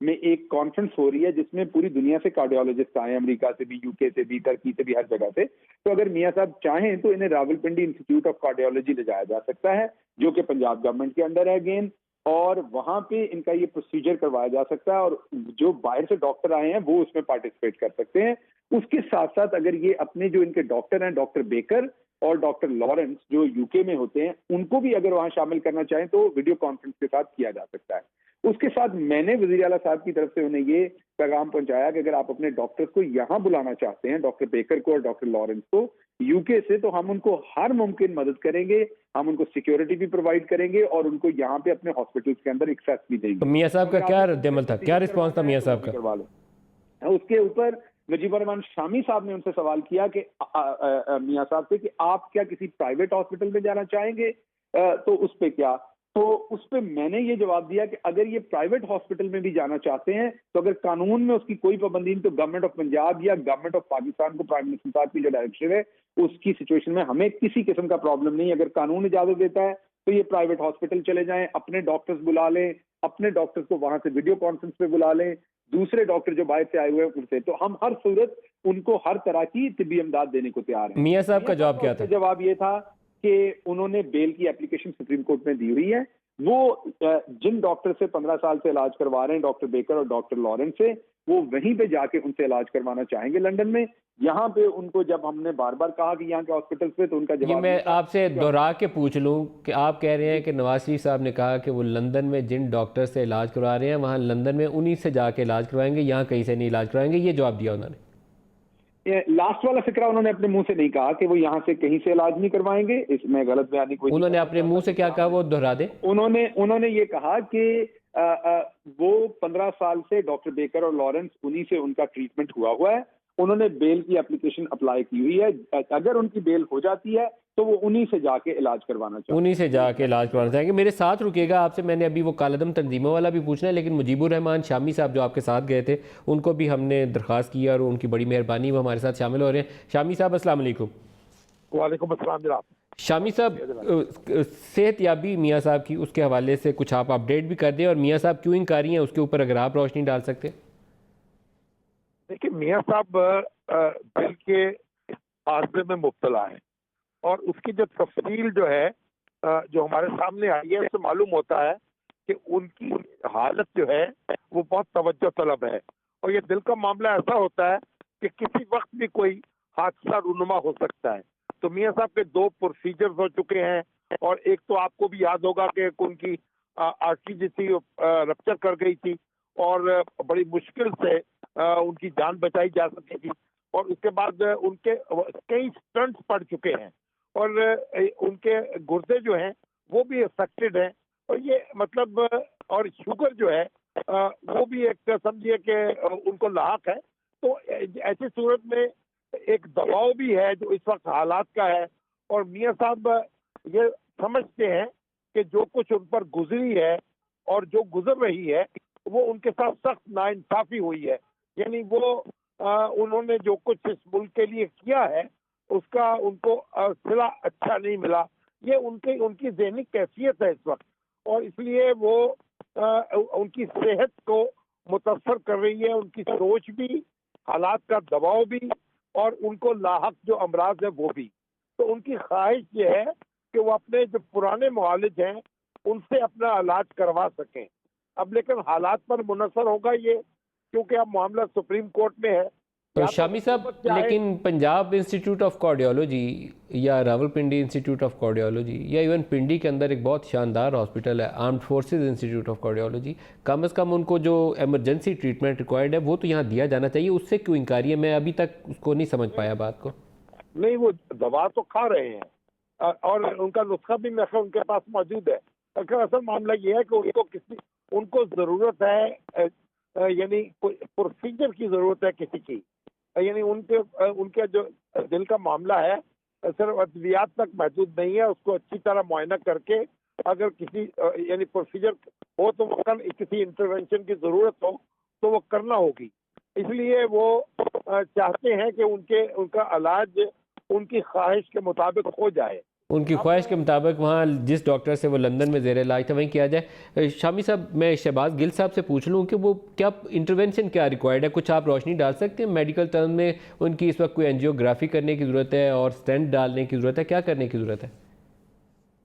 میں ایک کانفرنس ہو رہی ہے جس میں پوری دنیا سے کارڈیولوجسٹ آئے ہیں، امریکہ سے بھی، یو کے سے بھی، ترکی سے بھی، ہر جگہ سے. تو اگر میاں صاحب چاہیں تو انہیں راولپنڈی انسٹیٹیوٹ آف کارڈیولوجی لے جایا جا سکتا ہے جو کہ پنجاب گورنمنٹ کے انڈر ہے اگین، اور وہاں پہ ان کا یہ پروسیجر کروایا جا سکتا ہے اور جو باہر سے ڈاکٹر آئے ہیں وہ اس میں پارٹیسپیٹ کر سکتے ہیں. اس کے ساتھ ساتھ اگر یہ اپنے جو ان کے ڈاکٹر ہیں، ڈاکٹر بیکر اور ڈاکٹر لارنس جو یو کے میں ہوتے ہیں، ان کو بھی اگر وہاں شامل کرنا چاہیں تو ویڈیو کانفرنس کے ساتھ کیا جا سکتا ہے. اس کے ساتھ میں نے وزیر اعلیٰ صاحب کی طرف سے انہیں یہ پیغام پہنچایا کہ اگر آپ اپنے ڈاکٹر کو یہاں بلانا چاہتے ہیں، ڈاکٹر بیکر کو اور ڈاکٹر لارنس کو یو کے سے، تو ہم ان کو ہر ممکن مدد کریں گے. ہم ان کو سیکیورٹی بھی پرووائڈ کریں گے اور ان کو یہاں پہ اپنے ہاسپٹلس کے اندر ایکسیس بھی دیں گے. میاں صاحب کا کیا رد عمل تھا، کیا رسپانس تھا میاں صاحب کا؟ کروا لو. اس کے اوپر نجیب الرحمان شامی صاحب نے ان سے سوال کیا کہ میاں صاحب سے کہ آپ کیا کسی پرائیویٹ ہاسپٹل میں جانا چاہیں گے، تو اس پہ کیا، تو اس پہ میں نے یہ جواب دیا کہ اگر یہ پرائیویٹ ہاسپٹل میں بھی جانا چاہتے ہیں تو اگر قانون میں اس کی کوئی پابندی نہیں تو گورنمنٹ آف پنجاب یا گورنمنٹ آف پاکستان کو پرائم منسٹر صاحب کی جو ڈائریکشن ہے اس کی سچویشن میں ہمیں کسی قسم کا پرابلم نہیں. اگر قانون اجازت دیتا ہے تو یہ پرائیویٹ ہاسپٹل چلے جائیں، اپنے ڈاکٹرز بلا لیں، اپنے ڈاکٹرز کو وہاں سے ویڈیو کانفرنس پہ بلا لیں، دوسرے ڈاکٹر جو باہر سے آئے ہوئے ہیں ان سے، تو ہم ہر صورت ان کو ہر طرح کی طبی امداد دینے کو تیار ہیں. میاں صاحب کا جواب کیا تھا؟ جواب یہ تھا کہ انہوں نے بیل کی اپلیکیشن سپریم کورٹ میں دی ہوئی ہے. وہ جن ڈاکٹر سے 15 سال سے علاج کروا رہے ہیں، ڈاکٹر بیکر اور ڈاکٹر لارنس سے، وہ وہیں پہ جا کے ان سے علاج کروانا چاہیں گے لندن میں. یہاں پہ ان کو جب ہم نے بار بار کہا کہ یہاں کے ہاسپٹل پہ، تو ان کا جواب یہ میں آپ سے دوہرا کے پوچھ لوں کہ آپ کہہ رہے ہیں کہ نواز شریف صاحب نے کہا کہ وہ لندن میں جن ڈاکٹر سے علاج کروا رہے ہیں وہاں لندن میں انہی سے جا کے علاج کروائیں گے، یہاں کہیں سے نہیں علاج کروائیں گے، یہ جواب دیا انہوں نے؟ لاسٹ والا فکرہ انہوں نے اپنے منہ سے نہیں کہا کہ وہ یہاں سے کہیں سے علاج نہیں کروائیں گے، اس میں غلط بیانی کوئی. انہوں نے اپنے منہ سے کیا کہا وہ دہرا دیں. انہوں نے یہ کہا کہ وہ 15 سال سے ڈاکٹر بیکر اور لارنس انہی سے ان کا ٹریٹمنٹ ہوا ہے. انہوں نے بیل کی اپلیکیشن اپلائی کی ہوئی ہے، اگر ان کی بیل ہو جاتی ہے تو وہ انہی سے جا کے علاج کروانا چاہتے ہیں، انہی سے جا کے علاج کروانا چاہیں گے. میرے ساتھ رکیے گا، آپ سے میں نے ابھی وہ کالعدم تنظیموں والا بھی پوچھنا ہے، لیکن مجیب الرحمان شامی صاحب جو آپ کے ساتھ گئے تھے ان کو بھی ہم نے درخواست کی اور ان کی بڑی مہربانی، وہ ہمارے ساتھ شامل ہو رہے ہیں. شامی صاحب السلام علیکم. وعلیکم السلام جناب. شامی صاحب، صحت یابی میاں صاحب کی اس کے حوالے سے کچھ آپ اپڈیٹ بھی کر دیں، اور میاں صاحب کیوں انکاری ہیں اس کے اوپر اگر آپ روشنی ڈال سکتے. دیکھیں، میاں صاحب دل کے عارضے میں مبتلا ہیں، اور اس کی جو تفصیل جو ہے جو ہمارے سامنے آئی ہے اس سے معلوم ہوتا ہے کہ ان کی حالت جو ہے وہ بہت توجہ طلب ہے. اور یہ دل کا معاملہ ایسا ہوتا ہے کہ کسی وقت بھی کوئی حادثہ رونما ہو سکتا ہے. تو میاں صاحب کے 2 پروسیجرز ہو چکے ہیں، اور ایک تو آپ کو بھی یاد ہوگا کہ ان کی آرٹری جو تھی رپچر کر گئی تھی اور بڑی مشکل سے ان کی جان بچائی جا سکی تھی، اور اس کے بعد ان کے کئی سٹنٹس پڑ چکے ہیں، اور ان کے گردے جو ہیں وہ بھی افیکٹڈ ہیں، اور یہ مطلب اور شوگر جو ہے وہ بھی ایک سمجھیے کہ ان کو لاحق ہے. تو ایسی صورت میں ایک دباؤ بھی ہے جو اس وقت حالات کا ہے، اور میاں صاحب یہ سمجھتے ہیں کہ جو کچھ ان پر گزری ہے اور جو گزر رہی ہے وہ ان کے ساتھ سخت ناانصافی ہوئی ہے. یعنی وہ انہوں نے جو کچھ اس ملک کے لیے کیا ہے اس کا ان کو صلہ اچھا نہیں ملا. یہ ان کی ذہنی کیفیت ہے اس وقت، اور اس لیے وہ ان کی صحت کو متاثر کر رہی ہے، ان کی سوچ بھی، حالات کا دباؤ بھی، اور ان کو لاحق جو امراض ہے وہ بھی. تو ان کی خواہش یہ ہے کہ وہ اپنے جو پرانے معالج ہیں ان سے اپنا علاج کروا سکیں. اب لیکن حالات پر منحصر ہوگا یہ، کیونکہ اب معاملہ سپریم کورٹ میں ہے. شامی صاحب، لیکن پنجاب انسٹیٹیوٹ آف کارڈیولوجی یا راولپنڈی انسٹیٹیوٹ آف کارڈیولوجی یا ایون پنڈی کے اندر ایک بہت شاندار ہاسپٹل ہے armed forces institute of cardiology, کم از کم ان کو جو ایمرجنسی ٹریٹمنٹ ریکوائرڈ ہے وہ تو یہاں دیا جانا چاہیے. اس سے کیوں انکاری ہے؟ میں ابھی تک اس کو نہیں سمجھ پایا بات کو. نہیں، وہ دوا تو کھا رہے ہیں اور ان کا نسخہ بھی میں ان کے پاس موجود ہے. اصل معاملہ یہ ہے کہ ان کو ضرورت ہے، یعنی پروسیجر کی ضرورت ہے کسی کی. یعنی ان کے جو دل کا معاملہ ہے صرف ادویات تک محدود نہیں ہے. اس کو اچھی طرح معائنہ کر کے اگر کسی یعنی پروسیجر ہو تو وہ کسی انٹرونشن کی ضرورت ہو تو وہ کرنا ہوگی. اس لیے وہ چاہتے ہیں کہ ان کا علاج ان کی خواہش کے مطابق ہو جائے. ان کی خواہش کے مطابق وہاں جس ڈاکٹر سے وہ لندن میں زیر علاج تھا وہیں کیا جائے. شامی صاحب میں شہباز گل صاحب سے پوچھ لوں کہ وہ کیا انٹرونشن کیا ریکوائرڈ ہے, کچھ آپ روشنی ڈال سکتے ہیں میڈیکل ٹرم میں ان کی اس وقت کوئی انجیوگرافی کرنے کی ضرورت ہے اور اسٹینٹ ڈالنے کی ضرورت ہے, کیا کرنے کی ضرورت ہے؟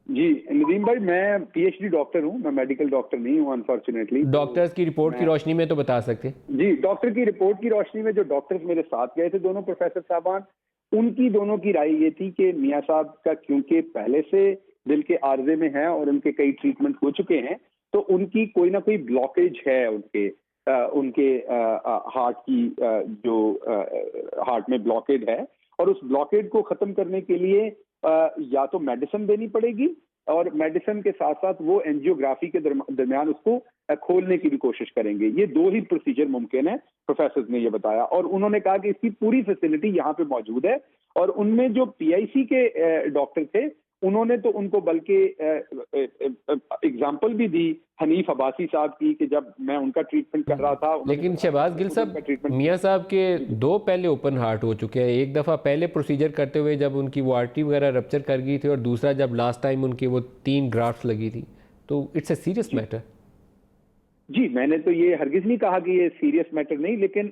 جی ندیم بھائی, میں پی ایچ ڈی ڈاکٹر ہوں, میں میڈیکل ڈاکٹر نہیں ہوں انفارچونیٹلی. ڈاکٹرز کی رپورٹ کی روشنی میں تو بتا سکتے ہیں. جی, ڈاکٹر کی رپورٹ کی روشنی میں جو ڈاکٹرز میرے ساتھ گئے تھے دونوں پروفیسر صاحبان, ان کی دونوں کی رائے یہ تھی کہ میاں صاحب کا کیونکہ پہلے سے دل کے عارضے میں ہیں اور ان کے کئی ٹریٹمنٹ ہو چکے ہیں, تو ان کی کوئی نہ کوئی بلاکیج ہے ان کے ہارٹ کی, جو ہارٹ میں بلاکیج ہے, اور اس بلاکیج کو ختم کرنے کے لیے یا تو میڈیسن دینی پڑے گی, اور میڈیسن کے ساتھ ساتھ وہ اینجیوگرافی کے درمیان اس کو کھولنے کی بھی کوشش کریں گے. یہ دو ہی پروسیجر ممکن ہے, پروفیسرز نے یہ بتایا, اور انہوں نے کہا کہ اس کی پوری فیسلٹی یہاں پہ موجود ہے. اور ان میں جو پی آئی سی کے ڈاکٹر تھے انہوں نے تو ان کو بلکہ اگزامپل بھی دی حنیف عباسی صاحب کی, کہ جب میں ان کا ٹریٹمنٹ کر رہا تھا. لیکن شہباز گل صاحب, میاں صاحب کے دو پہلے اوپن ہارٹ ہو چکے ہیں, ایک دفعہ پہلے پروسیجر کرتے ہوئے جب ان کی وہ آرٹری وغیرہ رپچر کر گئی تھی, اور دوسرا جب لاسٹ ٹائم ان کی وہ 3 گرافٹس لگی تھی, تو اٹس اے سیریس میٹر. جی, میں نے تو یہ ہرگز نہیں کہا کہ یہ سیریس میٹر نہیں, لیکن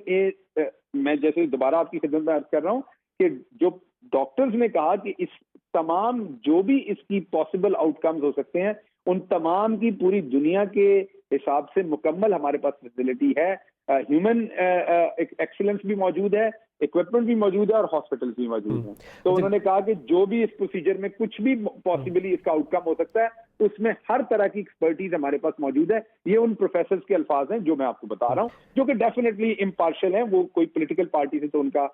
میں جیسے دوبارہ آپ کی خدمت میں عرض کر رہا ہوں کہ جو ڈاکٹرز نے کہا کہ اس تمام جو بھی اس کی پاسبل آؤٹ کمز ہو سکتے ہیں, ان تمام کی پوری دنیا کے حساب سے مکمل ہمارے پاس فیسلٹی ہے. ہیومن ایکسیلنس بھی موجود ہے, اکوپمنٹ بھی موجود ہے, اور ہاسپٹلس بھی موجود ہیں. تو انہوں نے کہا کہ جو بھی اس پروسیجر میں کچھ بھی پاسبلی اس کا آؤٹ کم ہو سکتا ہے, اس میں ہر طرح کی ایکسپرٹیز ہمارے پاس موجود ہے. یہ ان پروفیسرز کے الفاظ ہیں جو میں آپ کو بتا رہا ہوں, جو کہ ڈیفینیٹلی امپارشل ہیں. وہ کوئی پولیٹیکل پارٹی سے تو ان کا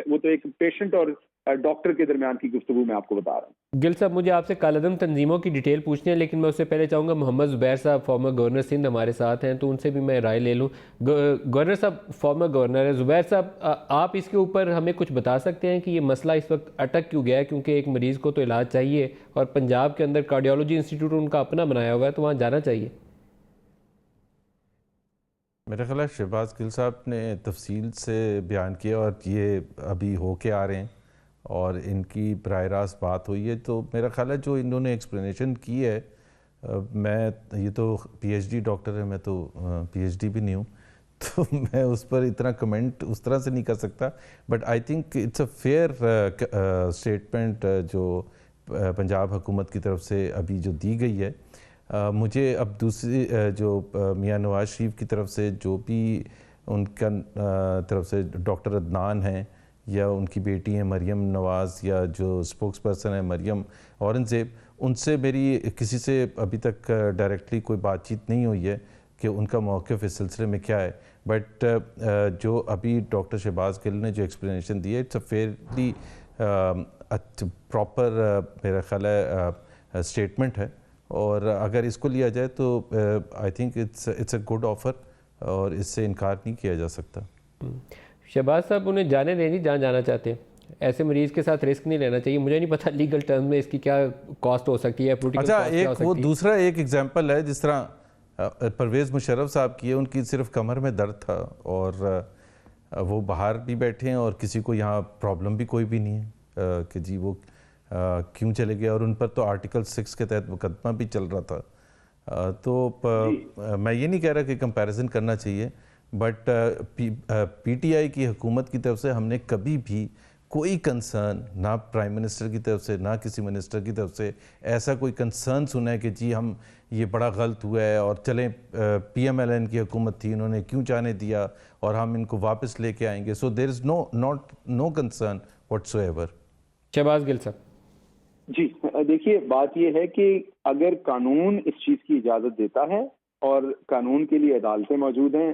وہ تو ایک پیشنٹ اور ڈاکٹر کے درمیان کی گفتگو میں آپ کو بتا رہا ہوں. گل صاحب, مجھے آپ سے کالعدم تنظیموں کی ڈیٹیل پوچھنی ہے, لیکن میں اس سے پہلے چاہوں گا محمد زبیر صاحب فارمر گورنر سندھ ہمارے ساتھ ہیں, تو ان سے بھی میں رائے لے لوں. گورنر صاحب فارمر گورنر ہے, زبیر صاحب آپ اس کے اوپر ہمیں کچھ بتا سکتے ہیں کہ یہ مسئلہ اس وقت اٹک کیوں گیا ہے؟ کیونکہ ایک مریض کو تو علاج چاہیے, اور پنجاب کے اندر کارڈیولوجی انسٹیٹیوٹ ان کا اپنا بنایا ہوا ہے, تو وہاں جانا چاہیے. میرا خیال ہے شہباز گل صاحب نے تفصیل سے بیان کیا, اور یہ ابھی ہو کے آ رہے ہیں اور ان کی براہ راست بات ہوئی ہے. تو میرا خیال ہے جو انہوں نے ایکسپلینیشن کی ہے, میں یہ تو پی ایچ ڈی ڈاکٹر ہے, میں تو پی ایچ ڈی بھی نہیں ہوں, تو میں اس پر اتنا کمنٹ اس طرح سے نہیں کر سکتا. But I think it's a fair statement جو پنجاب حکومت کی طرف سے ابھی جو دی گئی ہے. مجھے اب دوسری جو میاں نواز شریف کی طرف سے جو بھی ان کا طرف سے ڈاکٹر عدنان ہیں, یا ان کی بیٹی ہیں مریم نواز, یا جو سپوکس پرسن ہے مریم اورنگزیب, ان سے میری کسی سے ابھی تک ڈائریکٹلی کوئی بات چیت نہیں ہوئی ہے کہ ان کا موقف اس سلسلے میں کیا ہے. بٹ جو ابھی ڈاکٹر شہباز گل نے جو ایکسپلینیشن دی ہے, اٹس اے فیئرلی پراپر میرا خیال ہے اسٹیٹمنٹ ہے, اور اگر اس کو لیا جائے تو I think it's a good offer, اور اس سے انکار نہیں کیا جا سکتا. شہباز صاحب, انہیں جانے دیں جی جہاں جانا چاہتے ہیں, ایسے مریض کے ساتھ رسک نہیں لینا چاہیے. مجھے نہیں پتہ لیگل ٹرم میں اس کی کیا کاسٹ ہو سکتی ہے, پولیٹیکل اچھا, کاسٹ کیا ہو سکتی ہے. وہ دوسرا ایک ایگزامپل ہے, جس طرح پرویز مشرف صاحب کی ہے, ان کی صرف کمر میں درد تھا, اور وہ باہر بھی بیٹھے ہیں, اور کسی کو یہاں پرابلم بھی کوئی بھی نہیں ہے کہ جی وہ کیوں چلے گئے, اور ان پر تو آرٹیکل 6 کے تحت مقدمہ بھی چل رہا تھا. تو میں یہ نہیں کہہ رہا کہ کمپیریزن کرنا چاہیے, بٹ پی ٹی آئی کی حکومت کی طرف سے ہم نے کبھی بھی کوئی کنسرن, نہ پرائم منسٹر کی طرف سے نہ کسی منسٹر کی طرف سے ایسا کوئی کنسرن سنا ہے کہ جی ہم یہ بڑا غلط ہوا ہے, اور چلیں پی ایم ایل این کی حکومت تھی, انہوں نے کیوں جانے دیا, اور ہم ان کو واپس لے کے آئیں گے. So there is no concern whatsoever. Shahbaz Gill sahab. جی دیکھیے, بات یہ ہے کہ اگر قانون اس چیز کی اجازت دیتا ہے, اور قانون کے لیے عدالتیں موجود ہیں,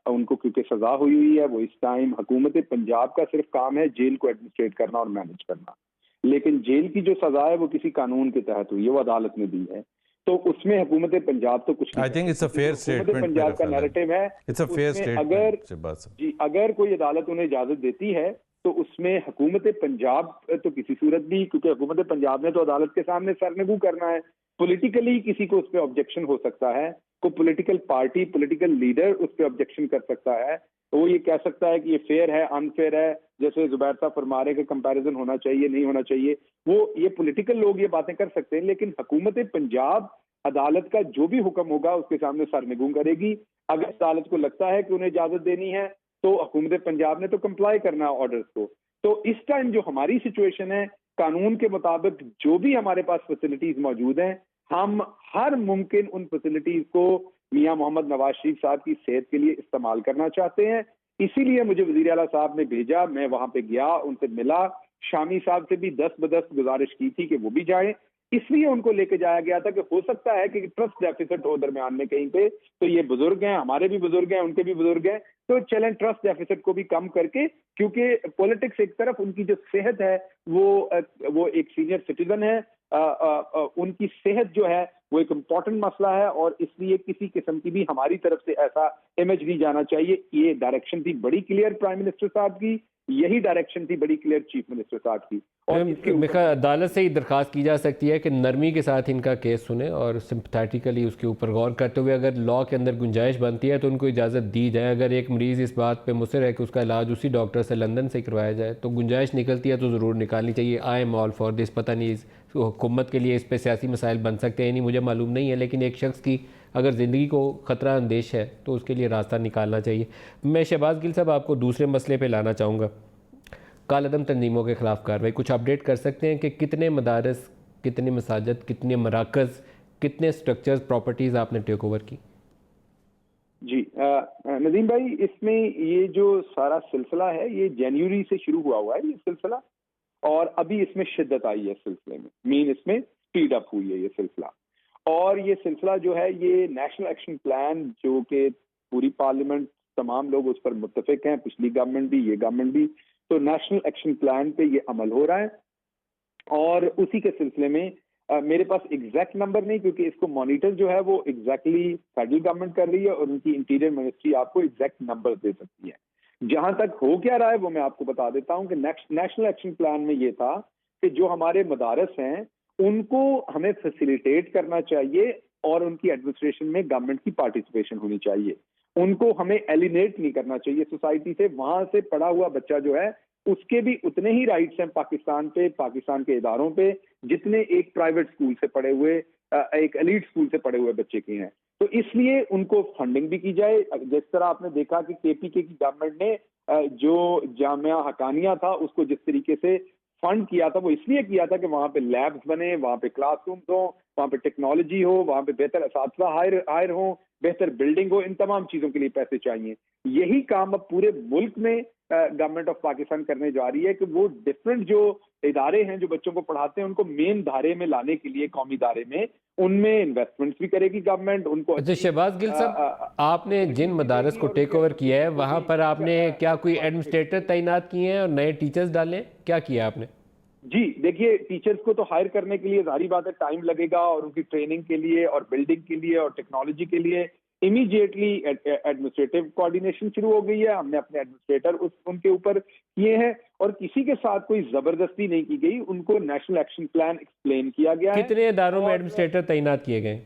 ان کو کیونکہ سزا ہوئی ہے, وہ اس ٹائم حکومت پنجاب کا صرف کام ہے جیل کو ایڈمنسٹریٹ کرنا اور مینج کرنا, لیکن جیل کی جو سزا ہے وہ کسی قانون کے تحت ہوئی ہے, وہ عدالت نے دی ہے. تو اس میں حکومت پنجاب تو کچھ نہیں. حکومت پنجاب کا نیریٹو ہے, اگر کوئی عدالت انہیں اجازت دیتی ہے تو اس میں حکومت پنجاب تو کسی صورت بھی, کیونکہ حکومت پنجاب نے تو عدالت کے سامنے سرنگو کرنا ہے پولیٹیکلی کسی کو اس پہ آبجیکشن ہو سکتا ہے, کوئی پولیٹیکل پارٹی, پولیٹیکل لیڈر اس پہ آبجیکشن کر سکتا ہے, تو وہ یہ کہہ سکتا ہے کہ یہ فیئر ہے, انفیئر ہے, جیسے زبیر صاحب فرما رہے کہ کمپیریزن ہونا چاہیے, نہیں ہونا چاہیے, وہ یہ پولیٹیکل لوگ یہ باتیں کر سکتے ہیں, لیکن حکومت پنجاب عدالت کا جو بھی حکم ہوگا اس کے سامنے سرنگوں کرے گی. اگر عدالت کو لگتا ہے کہ انہیں اجازت دینی ہے تو حکومت پنجاب نے تو کمپلائی کرنا ہے آرڈرز کو. تو اس ٹائم جو ہماری سچویشن ہے, قانون کے مطابق جو بھی ہمارے پاس فیسلٹیز موجود ہیں, ہم ہر ممکن ان فیسلٹیز کو میاں محمد نواز شریف صاحب کی صحت کے لیے استعمال کرنا چاہتے ہیں. اسی لیے مجھے وزیر اعلیٰ صاحب نے بھیجا, میں وہاں پہ گیا, ان سے ملا, شامی صاحب سے بھی دست بدست گزارش کی تھی کہ وہ بھی جائیں. اس لیے ان کو لے کے جایا گیا تھا کہ ہو سکتا ہے کہ ٹرسٹ ڈیفیسٹ ہو درمیان میں کہیں پہ, تو یہ بزرگ ہیں, ہمارے بھی بزرگ ہیں, ان کے بھی بزرگ ہیں, تو چلیں ٹرسٹ ڈیفیسٹ کو بھی کم کر کے, کیونکہ پولیٹکس ایک طرف, ان کی جو صحت ہے وہ ایک سینئر سٹیزن ہے, ان کی صحت جو ہے وہ ایک امپورٹنٹ مسئلہ ہے, اور اس لیے کسی قسم کی بھی ہماری طرف سے ایسا امیج نہیں جانا چاہیے. یہ ڈائریکشن تھی بڑی کلیئر پرائم منسٹر صاحب کی, یہی ڈائریکشن تھی بڑی کلیئر چیف منسٹر صاحب کی. اور عدالت سے ہی درخواست کی جا سکتی ہے کہ نرمی کے ساتھ ان کا کیس سنیں اور سمپتھیٹیکلی اس کے اوپر غور کرتے ہوئے اگر لا کے اندر گنجائش بنتی ہے تو ان کو اجازت دی جائے. اگر ایک مریض اس بات پہ مصر ہے کہ اس کا علاج اسی ڈاکٹر سے لندن سے کروایا جائے تو گنجائش نکلتی ہے تو ضرور نکالنی چاہیے. I am all for this. پتہ نہیں حکومت کے لیے اس پہ سیاسی مسائل بن سکتے ہیں نہیں, مجھے معلوم نہیں ہے, لیکن ایک شخص کی اگر زندگی کو خطرہ اندیش ہے تو اس کے لیے راستہ نکالنا چاہیے. میں شہباز گل صاحب آپ کو دوسرے مسئلے پہ لانا چاہوں گا, کالعدم تنظیموں کے خلاف کارروائی. کچھ اپڈیٹ کر سکتے ہیں کہ کتنے مدارس, کتنے مساجد, کتنے مراکز, کتنے سٹرکچرز, پراپرٹیز آپ نے ٹیک اوور کی؟ جی ندیم بھائی, اس میں یہ جو سارا سلسلہ ہے یہ جنوری سے شروع ہوا ہے یہ سلسلہ, اور ابھی اس میں شدت آئی ہے سلسلے میں, مین اس میں اسپیڈ اپ ہوئی ہے یہ سلسلہ. اور یہ سلسلہ جو ہے یہ نیشنل ایکشن پلان, جو کہ پوری پارلیمنٹ تمام لوگ اس پر متفق ہیں, پچھلی گورنمنٹ بھی یہ گورنمنٹ بھی, تو نیشنل ایکشن پلان پہ یہ عمل ہو رہا ہے. اور اسی کے سلسلے میں میرے پاس ایگزیکٹ نمبر نہیں, کیونکہ اس کو مانیٹر جو ہے وہ ایگزیکٹلی فیڈرل گورنمنٹ کر رہی ہے, اور ان کی انٹیریئر منسٹری آپ کو ایگزیکٹ نمبر دے سکتی ہے. جہاں تک ہو کیا رہا ہے وہ میں آپ کو بتا دیتا ہوں کہ نیشنل ایکشن پلان میں یہ تھا کہ جو ہمارے مدارس ہیں ان کو ہمیں فیسیلیٹیٹ کرنا چاہیے, اور ان کی ایڈمنسٹریشن میں گورنمنٹ کی پارٹیسپیشن ہونی چاہیے. ان کو ہمیں ایلینیٹ نہیں کرنا چاہیے سوسائٹی سے. وہاں سے پڑھا ہوا بچہ جو ہے اس کے بھی اتنے ہی رائٹس ہیں پاکستان پہ, پاکستان کے اداروں پہ, جتنے ایک پرائیویٹ اسکول سے پڑھے ہوئے, ایک ایلیٹ اسکول سے پڑھے ہوئے بچے کے ہیں. تو اس لیے ان کو فنڈنگ بھی کی جائے. جس طرح آپ نے دیکھا کہ کے پی کے کی گورنمنٹ نے جو جامعہ حقانیہ تھا اس کو جس طریقے سے فنڈ کیا تھا, وہ اس لیے کیا تھا کہ وہاں پہ لیبس بنے, وہاں پہ کلاس رومز ہوں, وہاں پہ ٹیکنالوجی ہو, وہاں پہ بہتر اساتذہ ہائر ہوں, بہتر بلڈنگ ہو. ان تمام چیزوں کے لیے پیسے چاہیے. یہی کام اب پورے ملک میں گورنمنٹ آف پاکستان کرنے جا رہی ہے کہ وہ ڈفرینٹ جو ادارے ہیں جو بچوں کو پڑھاتے ہیں ان کو مین دھارے میں لانے کے لیے, قومی دھارے میں, ان میں انویسٹمنٹس بھی کرے گی گورنمنٹ. ان کو اچھا شہباز گل صاحب, آپ نے جن مدارس کو ٹیک اوور کیا ہے وہاں پر آپ نے کیا کوئی ایڈمنسٹریٹر تعینات کیے ہیں اور نئے ٹیچرز ڈالے, کیا کیا آپ نے؟ جی دیکھیے, ٹیچرز کو تو ہائر کرنے کے لیے ظاہری بات ہے ٹائم لگے گا, اور ان کی ٹریننگ کے لیے اور بلڈنگ کے لیے اور ٹیکنالوجی کے لیے امیڈیٹلی ایڈمنسٹریٹو کوآرڈینیشن شروع ہو گئی ہے. ہم نے اپنے ایڈمنسٹریٹر ان کے اوپر کیے ہیں, اور کسی کے ساتھ کوئی زبردستی نہیں کی گئی. ان کو نیشنل ایکشن پلان ایکسپلین کیا گیا ہے. کتنے اداروں میں ایڈمنسٹریٹر تعینات کیے گئے؟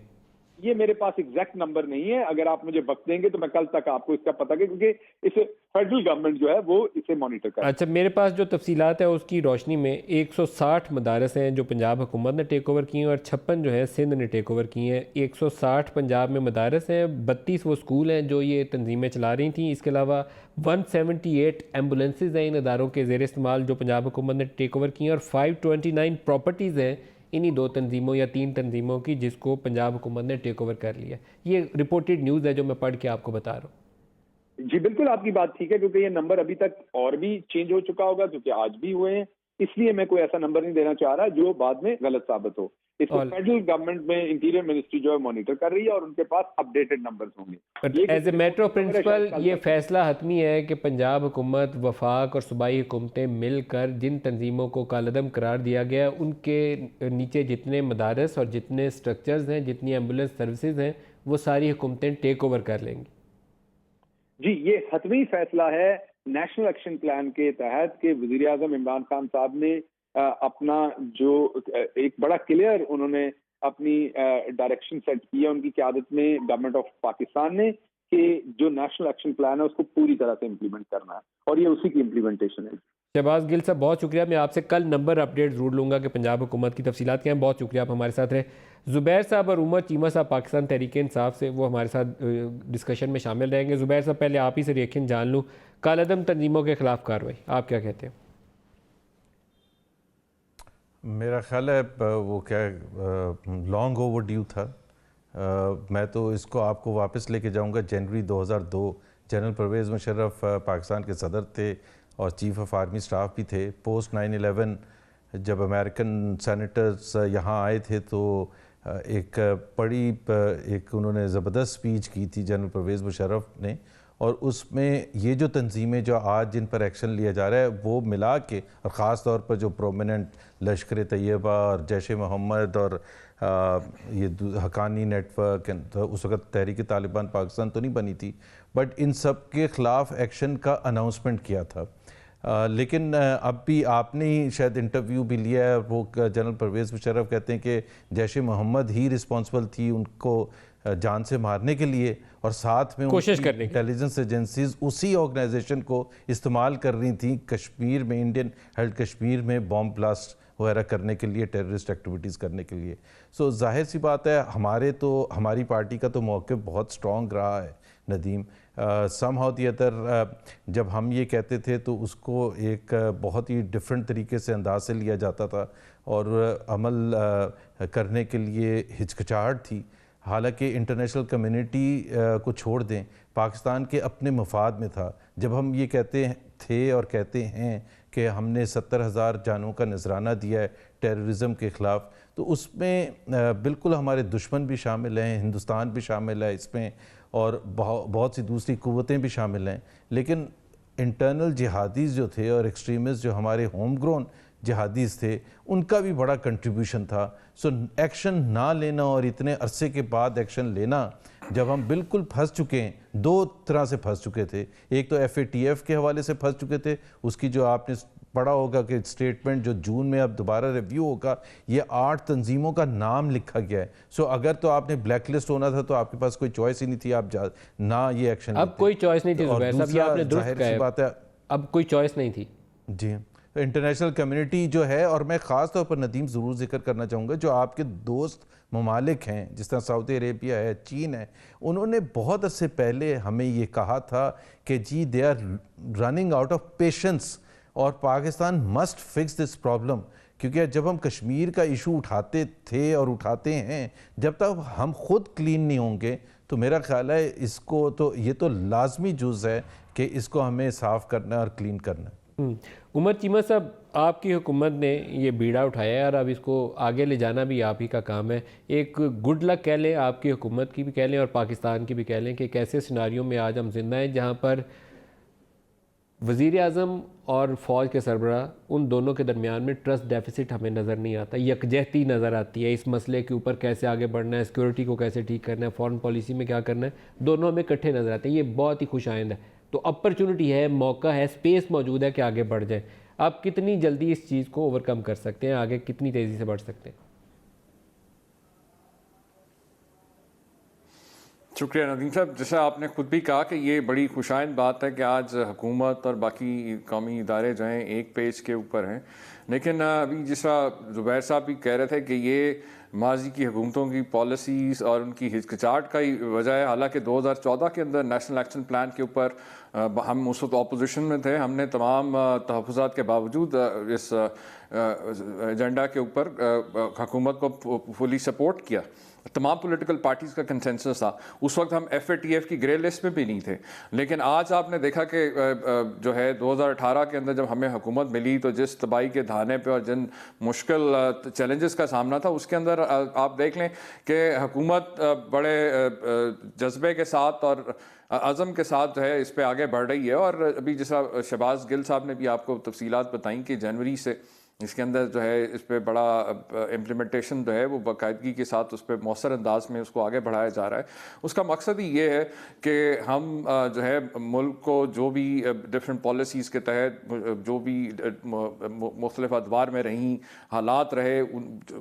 یہ میرے پاس ایگزیکٹ نمبر نہیں ہے, اگر آپ مجھے وقت دیں گے تو میں کل تک آپ کو اس کا پتہ کہ کیونکہ اسے فیڈرل گورنمنٹ جو ہے وہ اسے مانیٹر کرے. اچھا, میرے پاس جو تفصیلات ہیں اس کی روشنی میں 160 مدارس ہیں جو پنجاب حکومت نے ٹیک اوور کی ہیں, اور 56 جو ہیں سندھ نے ٹیک اوور کی ہیں. 160 پنجاب میں مدارس ہیں, 32 وہ اسکول ہیں جو یہ تنظیمیں چلا رہی تھیں. اس کے علاوہ 178 ایمبولینسز ہیں ان اداروں کے زیر استعمال جو پنجاب حکومت نے ٹیک اوور کی ہیں, اور 529 پراپرٹیز ہیں انہی 2 تنظیموں یا 3 تنظیموں کی جس کو پنجاب حکومت نے ٹیک اوور کر لیا. یہ رپورٹڈ نیوز ہے جو میں پڑھ کے آپ کو بتا رہا ہوں. جی بالکل آپ کی بات ٹھیک ہے, کیونکہ یہ نمبر ابھی تک اور بھی چینج ہو چکا ہوگا, کیونکہ آج بھی ہوئے ہیں, اس لیے میں کوئی ایسا نمبر نہیں دینا چاہ رہا جو بعد میں غلط ثابت ہو. اس کو فیڈرل گورنمنٹ میں انٹیریئر منسٹری جو ہے مانیٹر کر رہی ہے, اور ان کے پاس اپڈیٹڈ نمبرز ہوں گے. As a matter of principle یہ فیصلہ حتمی ہے کہ پنجاب حکومت, وفاق اور صوبائی حکومتیں مل کر جن تنظیموں کو کالعدم قرار دیا گیا ان کے نیچے جتنے مدارس اور جتنے سٹرکچرز ہیں, جتنی ایمبولینس سروسز ہیں, وہ ساری حکومتیں ٹیک اوور کر لیں گی. جی یہ حتمی فیصلہ ہے نیشنل ایکشن پلان کے تحت کہ وزیر اعظم عمران خان صاحب نے اپنا جو ایک بڑا کلیئر انہوں نے اپنی ڈائریکشن سیٹ کی ہے ان کی قیادت میں گورنمنٹ آف پاکستان نے کہ جو نیشنل ایکشن پلان ہے اس کو پوری طرح سے امپلیمنٹ کرنا ہے، اور یہ اسی کی امپلیمنٹیشن ہے۔ شہباز گل صاحب بہت شکریہ، میں آپ سے کل نمبر اپڈیٹ ضرور لوں گا کہ پنجاب حکومت کی تفصیلات کیا ہیں۔ بہت شکریہ آپ ہمارے ساتھ رہے۔ زبیر صاحب اور عمر چیمہ صاحب پاکستان تحریک انصاف سے، وہ ہمارے ساتھ ڈسکشن میں شامل رہیں گے۔ زبیر صاحب پہلے آپ ہی سے ریئیکشن جان لوں، کالعدم تنظیموں کے خلاف کارروائی، آپ کیا کہتے ہیں؟ میرا خیال ہے وہ کیا لانگ اوور ڈیو تھا۔ میں تو اس کو آپ کو واپس لے کے جاؤں گا جنوری 2002، جنرل پرویز مشرف پاکستان کے صدر تھے اور چیف آف آرمی سٹاف بھی تھے۔ پوسٹ 9/11 جب امریکن سینیٹرز یہاں آئے تھے تو ایک انہوں نے زبردست سپیچ کی تھی جنرل پرویز مشرف نے، اور اس میں یہ جو تنظیمیں جو آج جن پر ایکشن لیا جا رہا ہے وہ ملا کے، اور خاص طور پر جو پرومیننٹ لشکر طیبہ اور جیش محمد اور یہ حقانی نیٹ ورک، اس وقت تحریک طالبان پاکستان تو نہیں بنی تھی، بٹ ان سب کے خلاف ایکشن کا اناؤنسمنٹ کیا تھا۔ لیکن اب بھی آپ نے شاید انٹرویو بھی لیا ہے، وہ جنرل پرویز مشرف کہتے ہیں کہ جیش محمد ہی رسپانسبل تھی ان کو جان سے مارنے کے لیے، اور ساتھ میں کوشش کرنے کی انٹیلیجنس ایجنسیز اسی آرگنائزیشن کو استعمال کر رہی تھیں کشمیر میں، انڈین ہیلڈ کشمیر میں بام بلاسٹ وغیرہ کرنے کے لیے، ٹیررسٹ ایکٹیویٹیز کرنے کے لیے۔ سو ظاہر سی بات ہے ہماری پارٹی کا تو موقف بہت سٹرونگ رہا ہے Nadeem. Some how the other جب ہم یہ کہتے تھے تو اس کو ایک بہت ہی ڈیفرنٹ طریقے سے انداز سے لیا جاتا تھا، اور عمل کرنے کے لیے ہچکچاہٹ تھی۔ حالانکہ انٹرنیشنل کمیونٹی کو چھوڑ دیں، پاکستان کے اپنے مفاد میں تھا۔ جب ہم یہ کہتے تھے اور کہتے ہیں کہ ہم نے 70,000 جانوں کا نذرانہ دیا ہے ٹیررزم کے خلاف، تو اس میں بالکل ہمارے دشمن بھی شامل ہیں، ہندوستان بھی شامل ہے اس میں، اور بہت سی دوسری قوتیں بھی شامل ہیں، لیکن انٹرنل جہادیز جو تھے اور ایکسٹریمسٹ جو ہمارے ہوم گرون جہادیز تھے، ان کا بھی بڑا کنٹریبیوشن تھا۔ سو ایکشن نہ لینا اور اتنے عرصے کے بعد ایکشن لینا، جب ہم بالکل پھنس چکے ہیں، دو طرح سے پھنس چکے تھے۔ ایک تو FATF کے حوالے سے پھنس چکے تھے، اس کی جو آپ نے پڑھا ہوگا کہ اسٹیٹمنٹ جو جون میں اب دوبارہ ریویو ہوگا، یہ 8 تنظیموں کا نام لکھا گیا ہے۔ سو اگر تو آپ نے بلیک لسٹ ہونا تھا تو آپ کے پاس کوئی چوائس ہی نہیں تھی، آپ نہ یہ ایکشن لیتے۔ اب کوئی چوائس نہیں تھی زبیر صاحب، یہ آپ نے درست کہا ہے، اب کوئی چوائس نہیں تھی۔ جی انٹرنیشنل کمیونٹی جو ہے، اور میں خاص طور پر ندیم ضرور ذکر کرنا چاہوں گا، جو آپ کے دوست ممالک ہیں جس طرح سعودی عربیہ ہے، چین ہے، انہوں نے بہت عرصے پہلے ہمیں یہ کہا تھا کہ جی they are running out of patience, اور Pakistan must fix this problem, کیونکہ جب ہم کشمیر کا ایشو اٹھاتے تھے اور اٹھاتے ہیں، جب تک ہم خود کلین نہیں ہوں گے تو میرا خیال ہے اس کو تو یہ تو لازمی جز ہے کہ اس کو ہمیں صاف کرنا اور کلین کرنا۔ عمر چیمہ صاحب، آپ کی حکومت نے یہ بیڑا اٹھایا ہے اور اب اس کو آگے لے جانا بھی آپ ہی کا کام ہے۔ ایک گڈ لک کہہ لیں، آپ کی حکومت کی بھی کہہ لیں اور پاکستان کی بھی کہہ لیں، کہ ایک ایسے سیناریوں میں آج ہم زندہ ہیں جہاں پر وزیر اعظم اور فوج کے سربراہ، ان دونوں کے درمیان میں ٹرسٹ ڈیفیسٹ ہمیں نظر نہیں آتا، یکجہتی نظر آتی ہے اس مسئلے کے اوپر، کیسے آگے بڑھنا ہے، سیکورٹی کو کیسے ٹھیک کرنا ہے، فورن پالیسی میں کیا کرنا ہے، دونوں ہمیں اکٹھے نظر آتے ہیں۔ یہ بہت ہی خوش آئند ہے، تو اپرچونٹی ہے، موقع ہے، سپیس موجود ہے کہ آگے بڑھ جائیں۔ آپ کتنی جلدی اس چیز کو اوورکم کر سکتے ہیں، آگے کتنی تیزی سے بڑھ سکتے ہیں؟ شکریہ ندیم صاحب، جیسا آپ نے خود بھی کہا کہ یہ بڑی خوشائند بات ہے کہ آج حکومت اور باقی قومی ادارے جو ہیں ایک پیج کے اوپر ہیں، لیکن ابھی جیسا زبیر صاحب بھی کہہ رہے تھے کہ یہ ماضی کی حکومتوں کی پالیسیز اور ان کی ہچکچاہٹ کا ہی وجہ ہے۔ حالانکہ 2014 کے اندر نیشنل ایکشن پلان کے اوپر ہم اس وقت اپوزیشن میں تھے، ہم نے تمام تحفظات کے باوجود اس ایجنڈا کے اوپر حکومت کو فلی سپورٹ کیا، تمام پولیٹیکل پارٹیز کا کنسنسس تھا۔ اس وقت ہم FATF کی گرے لسٹ میں بھی نہیں تھے، لیکن آج آپ نے دیکھا کہ جو ہے 2018 کے اندر جب ہمیں حکومت ملی تو جس تباہی کے دھانے پہ اور جن مشکل چیلنجز کا سامنا تھا، اس کے اندر آپ دیکھ لیں کہ حکومت بڑے جذبے کے ساتھ اور عزم کے ساتھ جو ہے اس پہ آگے بڑھ رہی ہے۔ اور ابھی جیسا شہباز گل صاحب نے بھی آپ کو تفصیلات بتائیں کہ جنوری سے اس کے اندر جو ہے اس پہ بڑا امپلیمنٹیشن جو ہے وہ باقاعدگی کے ساتھ اس پہ مؤثر انداز میں اس کو آگے بڑھایا جا رہا ہے۔ اس کا مقصد ہی یہ ہے کہ ہم جو ہے ملک کو جو بھی ڈفرینٹ پالیسیز کے تحت جو بھی مختلف ادوار میں رہیں حالات رہے،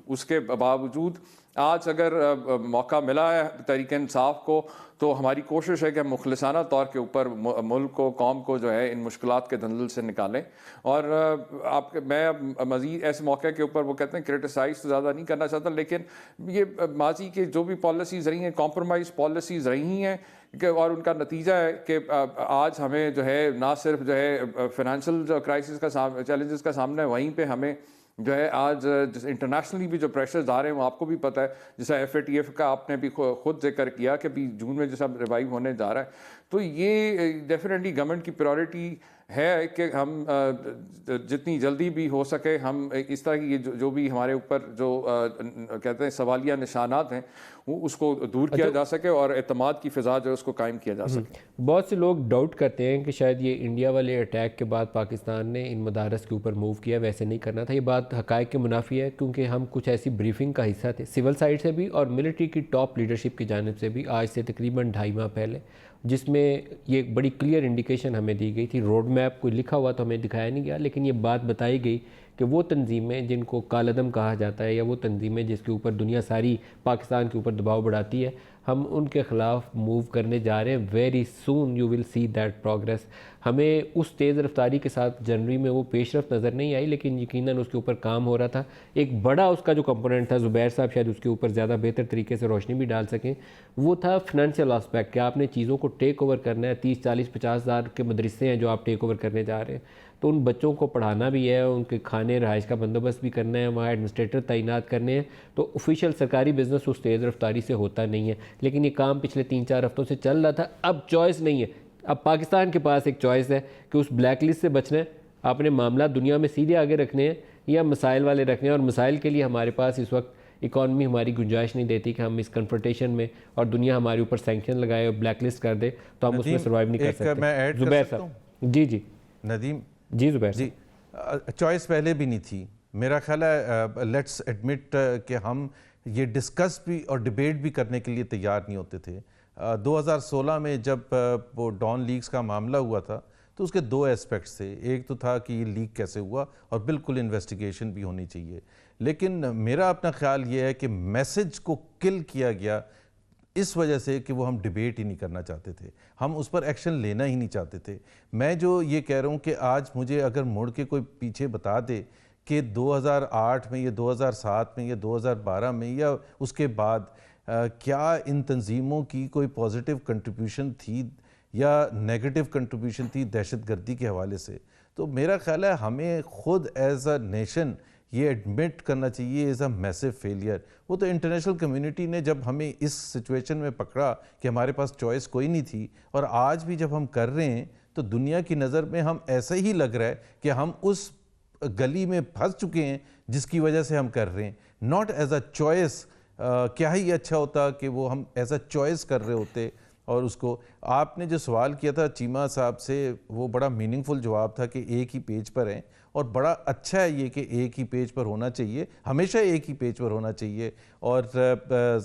اس کے باوجود آج اگر موقع ملا ہے تحریک انصاف کو، تو ہماری کوشش ہے کہ ہم مخلصانہ طور کے اوپر ملک کو، قوم کو جو ہے ان مشکلات کے دندل سے نکالیں۔ اور میں مزید ایسے موقع کے اوپر وہ کہتے ہیں کرٹیسائز تو زیادہ نہیں کرنا چاہتا، لیکن یہ ماضی کے جو بھی پالیسیز رہی ہیں، کمپرومائز پالیسیز رہی ہیں، اور ان کا نتیجہ ہے کہ آج ہمیں جو ہے نہ صرف جو ہے فائنینشیل جو کرائسس کا چیلنجز کا سامنا ہے، وہیں پہ ہمیں جو ہے آج انٹرنیشنلی بھی جو پریشرز آ رہے ہیں وہ آپ کو بھی پتہ ہے، جیسا FATF کا آپ نے بھی خود ذکر کیا کہ بھی جون میں جیسا ریوائیو ہونے جا رہا ہے۔ تو یہ ڈیفینیٹلی گورنمنٹ کی پرائورٹی ہے کہ ہم جتنی جلدی بھی ہو سکے ہم اس طرح کی جو بھی ہمارے اوپر جو کہتے ہیں سوالیہ نشانات ہیں وہ اس کو دور کیا جا سکے اور اعتماد کی فضا جو ہے اس کو قائم کیا جا سکے۔ بہت سے لوگ ڈاؤٹ کرتے ہیں کہ شاید یہ انڈیا والے اٹیک کے بعد پاکستان نے ان مدارس کے اوپر موو کیا، ویسے نہیں کرنا تھا۔ یہ بات حقائق کے منافی ہے، کیونکہ ہم کچھ ایسی بریفنگ کا حصہ تھے سول سائڈ سے بھی اور ملٹری کی ٹاپ لیڈرشپ کی جانب سے بھی آج سے تقریباً 2.5 ماہ پہلے، جس میں یہ ایک بڑی کلیئر انڈیکیشن ہمیں دی گئی تھی۔ روڈ میپ کوئی لکھا ہوا تو ہمیں دکھایا نہیں گیا، لیکن یہ بات بتائی گئی کہ وہ تنظیمیں جن کو کالعدم کہا جاتا ہے، یا وہ تنظیمیں جس کے اوپر دنیا ساری پاکستان کے اوپر دباؤ بڑھاتی ہے، ہم ان کے خلاف موو کرنے جا رہے ہیں۔ Very soon you will see that progress. ہمیں اس تیز رفتاری کے ساتھ جنوری میں وہ پیش رفت نظر نہیں آئی، لیکن یقیناً اس کے اوپر کام ہو رہا تھا۔ ایک بڑا اس کا جو کمپوننٹ تھا، زبیر صاحب شاید اس کے اوپر زیادہ بہتر طریقے سے روشنی بھی ڈال سکیں، وہ تھا فنانشیل آسپیکٹ، کہ آپ نے چیزوں کو ٹیک اوور کرنا ہے۔ 30 40 50 ہزار کے مدرسے ہیں جو آپ ٹیک اوور کرنے جا رہے ہیں، تو ان بچوں کو پڑھانا بھی ہے، ان کے کھانے رہائش کا بندوبست بھی کرنا ہے، وہاں ایڈمنسٹریٹر تعینات کرنے ہیں۔ تو آفیشیل سرکاری بزنس اس تیز رفتاری سے ہوتا نہیں ہے، لیکن یہ کام پچھلے 3-4 ہفتوں سے چل رہا تھا۔ اب چوائس نہیں ہے، اب پاکستان کے پاس ایک چوائس ہے کہ اس بلیک لسٹ سے بچنا ہے، آپ نے معاملات دنیا میں سیدھے آگے رکھنے ہیں یا مسائل والے رکھنے ہیں۔ اور مسائل کے لیے ہمارے پاس اس وقت اکانومی ہماری گنجائش نہیں دیتی کہ ہم اس کنفرنٹیشن میں، اور دنیا ہمارے اوپر سینکشن لگائے اور بلیک لسٹ کر دے تو ہم اس میں سروائیو نہیں کر سکتے۔ زبیر صاحب جی ندیم جی زبیر جی، چوائس پہلے بھی نہیں تھی میرا خیال ہے۔ لیٹس ایڈمٹ کہ ہم یہ ڈسکس بھی اور ڈیبیٹ بھی کرنے کے لیے تیار نہیں ہوتے تھے۔ 2016 میں جب وہ ڈان لیکس کا معاملہ ہوا تھا تو اس کے 2 ایسپیکٹس تھے۔ ایک تو تھا کہ یہ لیک کیسے ہوا، اور بالکل انویسٹیگیشن بھی ہونی چاہیے، لیکن میرا اپنا خیال یہ ہے کہ میسج کو کل کیا گیا اس وجہ سے کہ وہ ہم ڈیبیٹ ہی نہیں کرنا چاہتے تھے، ہم اس پر ایکشن لینا ہی نہیں چاہتے تھے۔ میں جو یہ کہہ رہا ہوں کہ آج مجھے اگر مڑ کے کوئی پیچھے بتا دے کہ 2008 میں یا 2007 میں یا 2012 میں یا اس کے بعد کیا ان تنظیموں کی کوئی پازیٹیو کنٹریبیوشن تھی یا نیگیٹو کنٹریبیوشن تھی دہشت گردی کے حوالے سے، تو میرا خیال ہے ہمیں خود ایز اے نیشن یہ ایڈمٹ کرنا چاہیے ایز اے میسو فیلئر۔ وہ تو انٹرنیشنل کمیونٹی نے جب ہمیں اس سچویشن میں پکڑا کہ ہمارے پاس چوائس کوئی نہیں تھی، اور آج بھی جب ہم کر رہے ہیں تو دنیا کی نظر میں ہم ایسے ہی لگ رہا ہے کہ ہم اس گلی میں پھنس چکے ہیں جس کی وجہ سے ہم کر رہے ہیں، ناٹ ایز اے چوائس۔ کیا ہی اچھا ہوتا کہ وہ ہم ایز اے چوائس کر رہے ہوتے۔ اور اس کو آپ نے جو سوال کیا تھا چیمہ صاحب سے، وہ بڑا میننگ فل جواب تھا کہ ایک ہی پیج پر ہیں، اور بڑا اچھا ہے یہ کہ ایک ہی پیج پر ہونا چاہیے، ہمیشہ ایک ہی پیج پر ہونا چاہیے۔ اور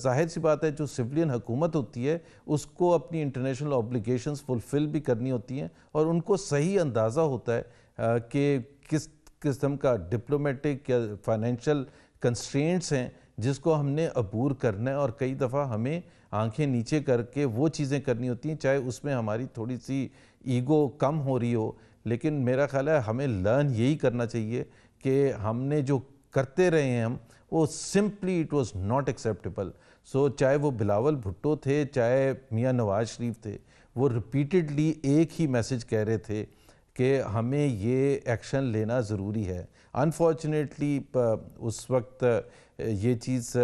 ظاہر سی بات ہے جو سویلین حکومت ہوتی ہے اس کو اپنی انٹرنیشنل اوبلیگیشنز فلفل بھی کرنی ہوتی ہیں، اور ان کو صحیح اندازہ ہوتا ہے کہ کس قسم کا ڈپلومیٹک یا فائنینشیل کنسٹرینٹس ہیں جس کو ہم نے عبور کرنا ہے، اور کئی دفعہ ہمیں آنکھیں نیچے کر کے وہ چیزیں کرنی ہوتی ہیں چاہے اس میں ہماری تھوڑی سی ایگو کم ہو رہی ہو۔ لیکن میرا خیال ہے ہمیں لرن یہی کرنا چاہیے کہ ہم نے جو کرتے رہے ہیں ہم وہ simply it was not acceptable. So چاہے وہ بلاول بھٹو تھے، چاہے میاں نواز شریف تھے، وہ ریپیٹڈلی ایک ہی میسج کہہ رہے تھے کہ ہمیں یہ ایکشن لینا ضروری ہے۔ انفارچونیٹلی اس وقت یہ چیز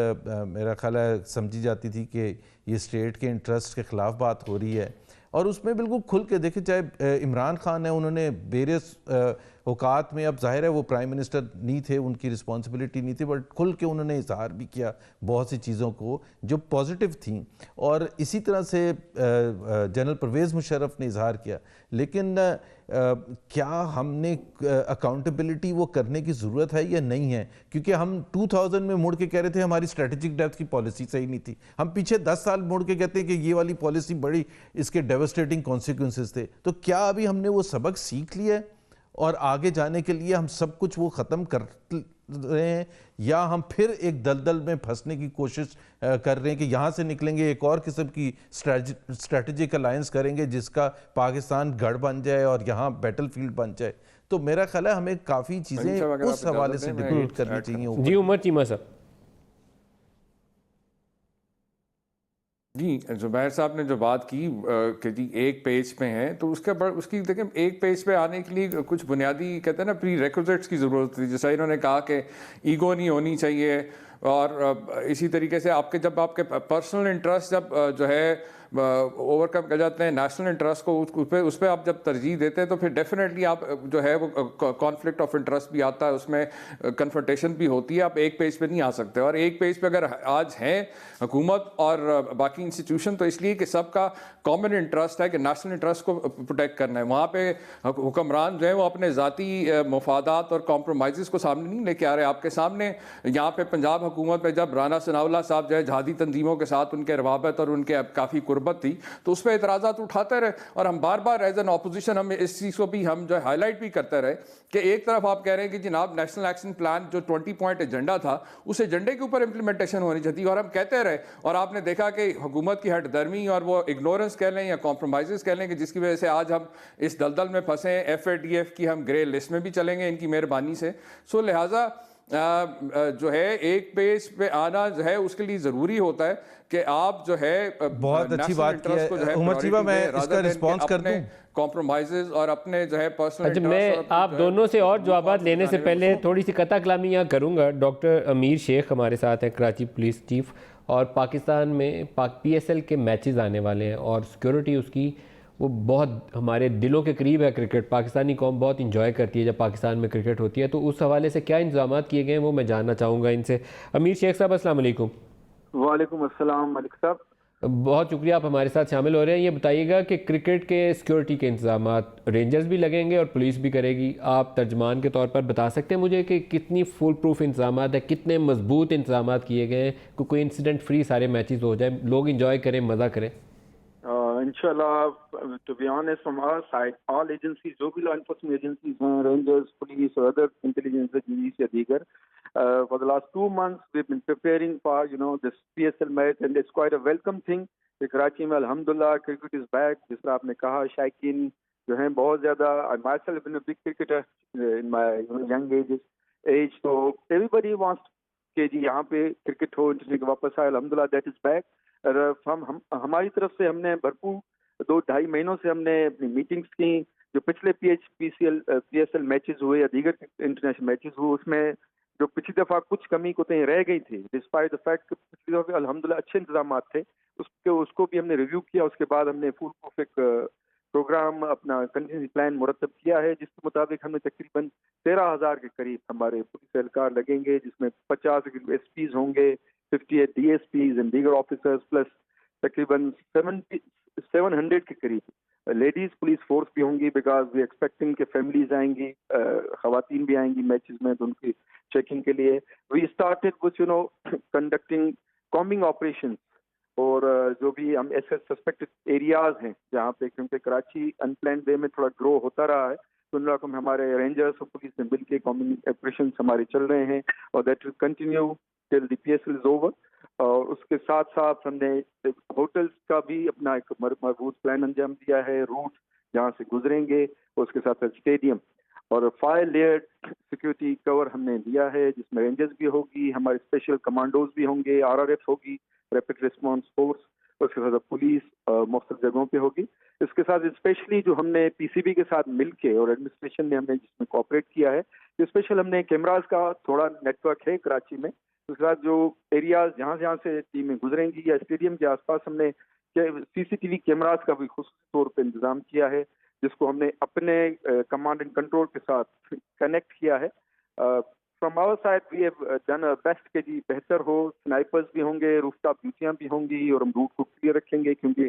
میرا خیال ہے سمجھی جاتی تھی کہ یہ اسٹیٹ کے انٹرسٹ کے خلاف بات ہو رہی ہے، اور اس میں بالکل کھل کے دیکھیں، چاہے عمران خان ہے، انہوں نے ویریس اوقات میں، اب ظاہر ہے وہ پرائم منسٹر نہیں تھے، ان کی رسپانسبلٹی نہیں تھی، بٹ کھل کے انہوں نے اظہار بھی کیا بہت سی چیزوں کو جو پازیٹیو تھیں، اور اسی طرح سے جنرل پرویز مشرف نے اظہار کیا۔ لیکن کیا ہم نے اکاؤنٹیبلٹی وہ کرنے کی ضرورت ہے یا نہیں ہے؟ کیونکہ ہم 2000 میں مڑ کے کہہ رہے تھے ہماری اسٹریٹجک ڈیپتھ کی پالیسی صحیح نہیں تھی، ہم پیچھے 10 سال مڑ کے کہتے ہیں کہ یہ والی پالیسی بڑی اس کے ڈیوسٹیٹنگ کانسیکوینسز تھے. تو کیا ابھی ہم نے وہ سبق سیکھ لیا ہے اور آگے جانے کے لیے ہم سب کچھ وہ ختم کر رہے ہیں، یا ہم پھر ایک دلدل میں پھنسنے کی کوشش کر رہے ہیں کہ یہاں سے نکلیں گے ایک اور قسم کی اسٹریٹجک الائنس کریں گے جس کا پاکستان گڑھ بن جائے اور یہاں بیٹل فیلڈ بن جائے؟ تو میرا خیال ہے ہمیں کافی چیزیں اس حوالے سے ڈیبیٹ کرنی چاہیے. جی عمر چیمہ صاحب. جی زبیر صاحب نے جو بات کی کہ جی ایک پیج پہ ہیں، تو اس کی دیکھیں ایک پیج پہ آنے کے لیے کچھ بنیادی کہتے ہیں نا پری ریکوزٹس کی ضرورت تھی. جیسا انہوں نے کہا کہ ایگو نہیں ہونی چاہیے، اور اسی طریقے سے جب آپ کے پرسنل انٹرسٹ جب جو ہے اوور کم کر جاتے ہیں نیشنل انٹرسٹ کو، اس پہ آپ جب ترجیح دیتے ہیں تو پھر ڈیفینیٹلی آپ جو ہے وہ کانفلکٹ آف انٹرسٹ بھی آتا ہے، اس میں کنفرنٹیشن بھی ہوتی ہے. آپ ایک پیج پہ نہیں آ سکتے، اور ایک پیج پہ اگر آج ہیں حکومت اور باقی انسٹیٹیوشن تو اس لیے کہ سب کا کامن انٹرسٹ ہے کہ نیشنل انٹرسٹ کو پروٹیکٹ کرنا ہے. وہاں پہ حکمران جو ہیں وہ اپنے ذاتی مفادات اور کمپرومائزز کو سامنے نہیں لے کے آ رہے. آپ کے سامنے یہاں پہ پنجاب حکومت پہ جب رانا ثناء اللہ صاحب جو ہے جہادی تنظیموں کے ساتھ ان کے روابط اور ان کے کافی قربت تھی، تو اس پہ اعتراضات اٹھاتے رہے، اور ہم بار بار ایز این اپوزیشن ہم اس چیز کو بھی ہم جو ہے ہائی لائٹ بھی کرتے رہے کہ ایک طرف آپ کہہ رہے ہیں کہ جناب نیشنل ایکشن پلان جو 20 پوائنٹ ایجنڈا تھا اس ایجنڈے کے اوپر امپلیمنٹیشن ہونی چاہیے، اور ہم کہتے رہے. اور آپ نے دیکھا کہ حکومت کی ہٹ درمی اور وہ اگنورنس کہہ لیں یا کمپرومائزز کہہ لیں کہ جس کی وجہ سے آج ہم اس دلدل میں پھنسے ہیں. FATF کی ہم گرے لسٹ میں بھی چلیں گے ان کی مہربانی سے. سو لہٰذا جو ہے ایک پیج پہ آنا جو ہے اس کے لیے ضروری ہوتا ہے کہ آپ جو ہے بہت اچھی بات کی ہے عمر چیمہ. میں اس کا رسپانس کر دوں کمپرومائزز اور اپنے جو ہے پرسنل. اچھا میں آپ دونوں سے اور جوابات لینے سے پہلے تھوڑی سی قطع کلامی یہاں کروں گا. ڈاکٹر امیر شیخ ہمارے ساتھ ہیں، کراچی پولیس چیف، اور پاکستان میں PSL کے میچز آنے والے ہیں اور سیکیورٹی اس کی وہ بہت ہمارے دلوں کے قریب ہے. کرکٹ پاکستانی قوم بہت انجوائے کرتی ہے جب پاکستان میں کرکٹ ہوتی ہے، تو اس حوالے سے کیا انتظامات کیے گئے ہیں وہ میں جاننا چاہوں گا ان سے. امیر شیخ صاحب السلام علیکم. وعلیکم السلام ملک صاحب. بہت شکریہ آپ ہمارے ساتھ شامل ہو رہے ہیں. یہ بتائیے گا کہ کرکٹ کے سیکیورٹی کے انتظامات رینجرز بھی لگیں گے اور پولیس بھی کرے گی. آپ ترجمان کے طور پر بتا سکتے ہیں مجھے کہ کتنی فول پروف انتظامات ہیں، کتنے مضبوط انتظامات کیے گئے ہیں کہ کوئی انسیڈنٹ فری سارے میچز ہو جائیں، لوگ انجوائے کریں، مزہ کریں؟ Inshallah, to be honest, from our side, all agencies, جو بھی law enforcement agencies ہیں, rangers, police, or other intelligence agencies یا دیگر, for the last 2 months, we've been preparing for, this PSL match, and it's quite a welcome thing. کہ کراچی میں الحمدللہ cricket is back. جس طرح آپ نے کہا شائقین جو ہیں بہت زیادہ. I myself been a big cricketer in my young age, so everybody wants کہ جی یہاں پہ کرکٹ ہو، انٹرنیشنل واپس آئے. الحمدللہ دیٹ از بیک. ہماری طرف سے ہم نے بھرپور 2-2.5 مہینوں سے ہم نے اپنی میٹنگز کی. جو پچھلے PSL میچز ہوئے یا دیگر انٹرنیشنل میچز ہوئے، اس میں جو پچھلی دفعہ کچھ کمی کوتاہی رہ گئی تھی، ڈسپائٹ دا فیکٹ پچھلی دفعہ الحمدللہ اچھے انتظامات تھے، اس کو بھی ہم نے ریویو کیا. اس کے بعد ہم نے فل پروف پروگرام اپنا کنٹینجنسی پلان مرتب کیا ہے، جس کے مطابق ہمیں تقریباً 13,000 کے قریب ہمارے پولیس اہلکار لگیں گے، جس میں 50 SPs ہوں گے، 58 DSPs and دیگر آفیسرز، پلس تقریباً 700 کے قریب لیڈیز پولیس فورس بھی ہوں گی، بیکاز وی ایکسپیکٹنگ کہ فیملیز آئیں گی، خواتین بھی آئیں گی میچز میں، تو ان کی چیکنگ کے لیے. We started with conducting combing operations, اور جو بھی ہم ایسے سسپیکٹڈ ایریاز ہیں جہاں پہ، کیونکہ کراچی ان پلانڈ وے میں تھوڑا گرو ہوتا رہا ہے، تو ان رقم ہمارے رینجرس اور پولیس نے مل کے کامبنگ آپریشنز ہمارے چل رہے ہیں، اور that will continue till the PSL is over. اور اس کے ساتھ ساتھ ہم نے ہوٹلز کا بھی اپنا ایک مربوط پلان انجام دیا ہے، روٹ جہاں سے گزریں گے، اور اس کے ساتھ اسٹیڈیم اور 5 لیئرڈ سیکورٹی کور ہم نے دیا ہے، جس میں رینجرز بھی ہوگی، ہمارے اسپیشل کمانڈوز بھی ہوں گے، RRF ہوگی، ریپڈ ریسپانس فورس، اور اس کے ساتھ پولیس مختلف جگہوں پہ ہوگی. اس کے ساتھ اسپیشلی جو ہم نے PCB کے ساتھ مل کے اور ایڈمنسٹریشن نے ہم نے جس میں کوآپریٹ کیا ہے، اسپیشل ہم نے کیمراز کا تھوڑا نیٹ ورک ہے کراچی میں. اس کے بعد جو ایریاز جہاں سے ٹیمیں گزریں گی یا اسٹیڈیم کے آس پاس، ہم نے CCTV کیمراز کا بھی خصوصی طور پہ انتظام کیا ہے، جس کو ہم نے اپنے کمانڈ اینڈ کنٹرول کے ساتھ کنیکٹ کیا ہے. From our side we have done best کہ جی بہتر ہو. سنائپرز بھی ہوں گے، روف ٹاپ ڈیوٹیاں بھی ہوں گی، اور ہم روٹ کو کلیئر رکھیں گے، کیونکہ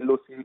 LOC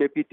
KPT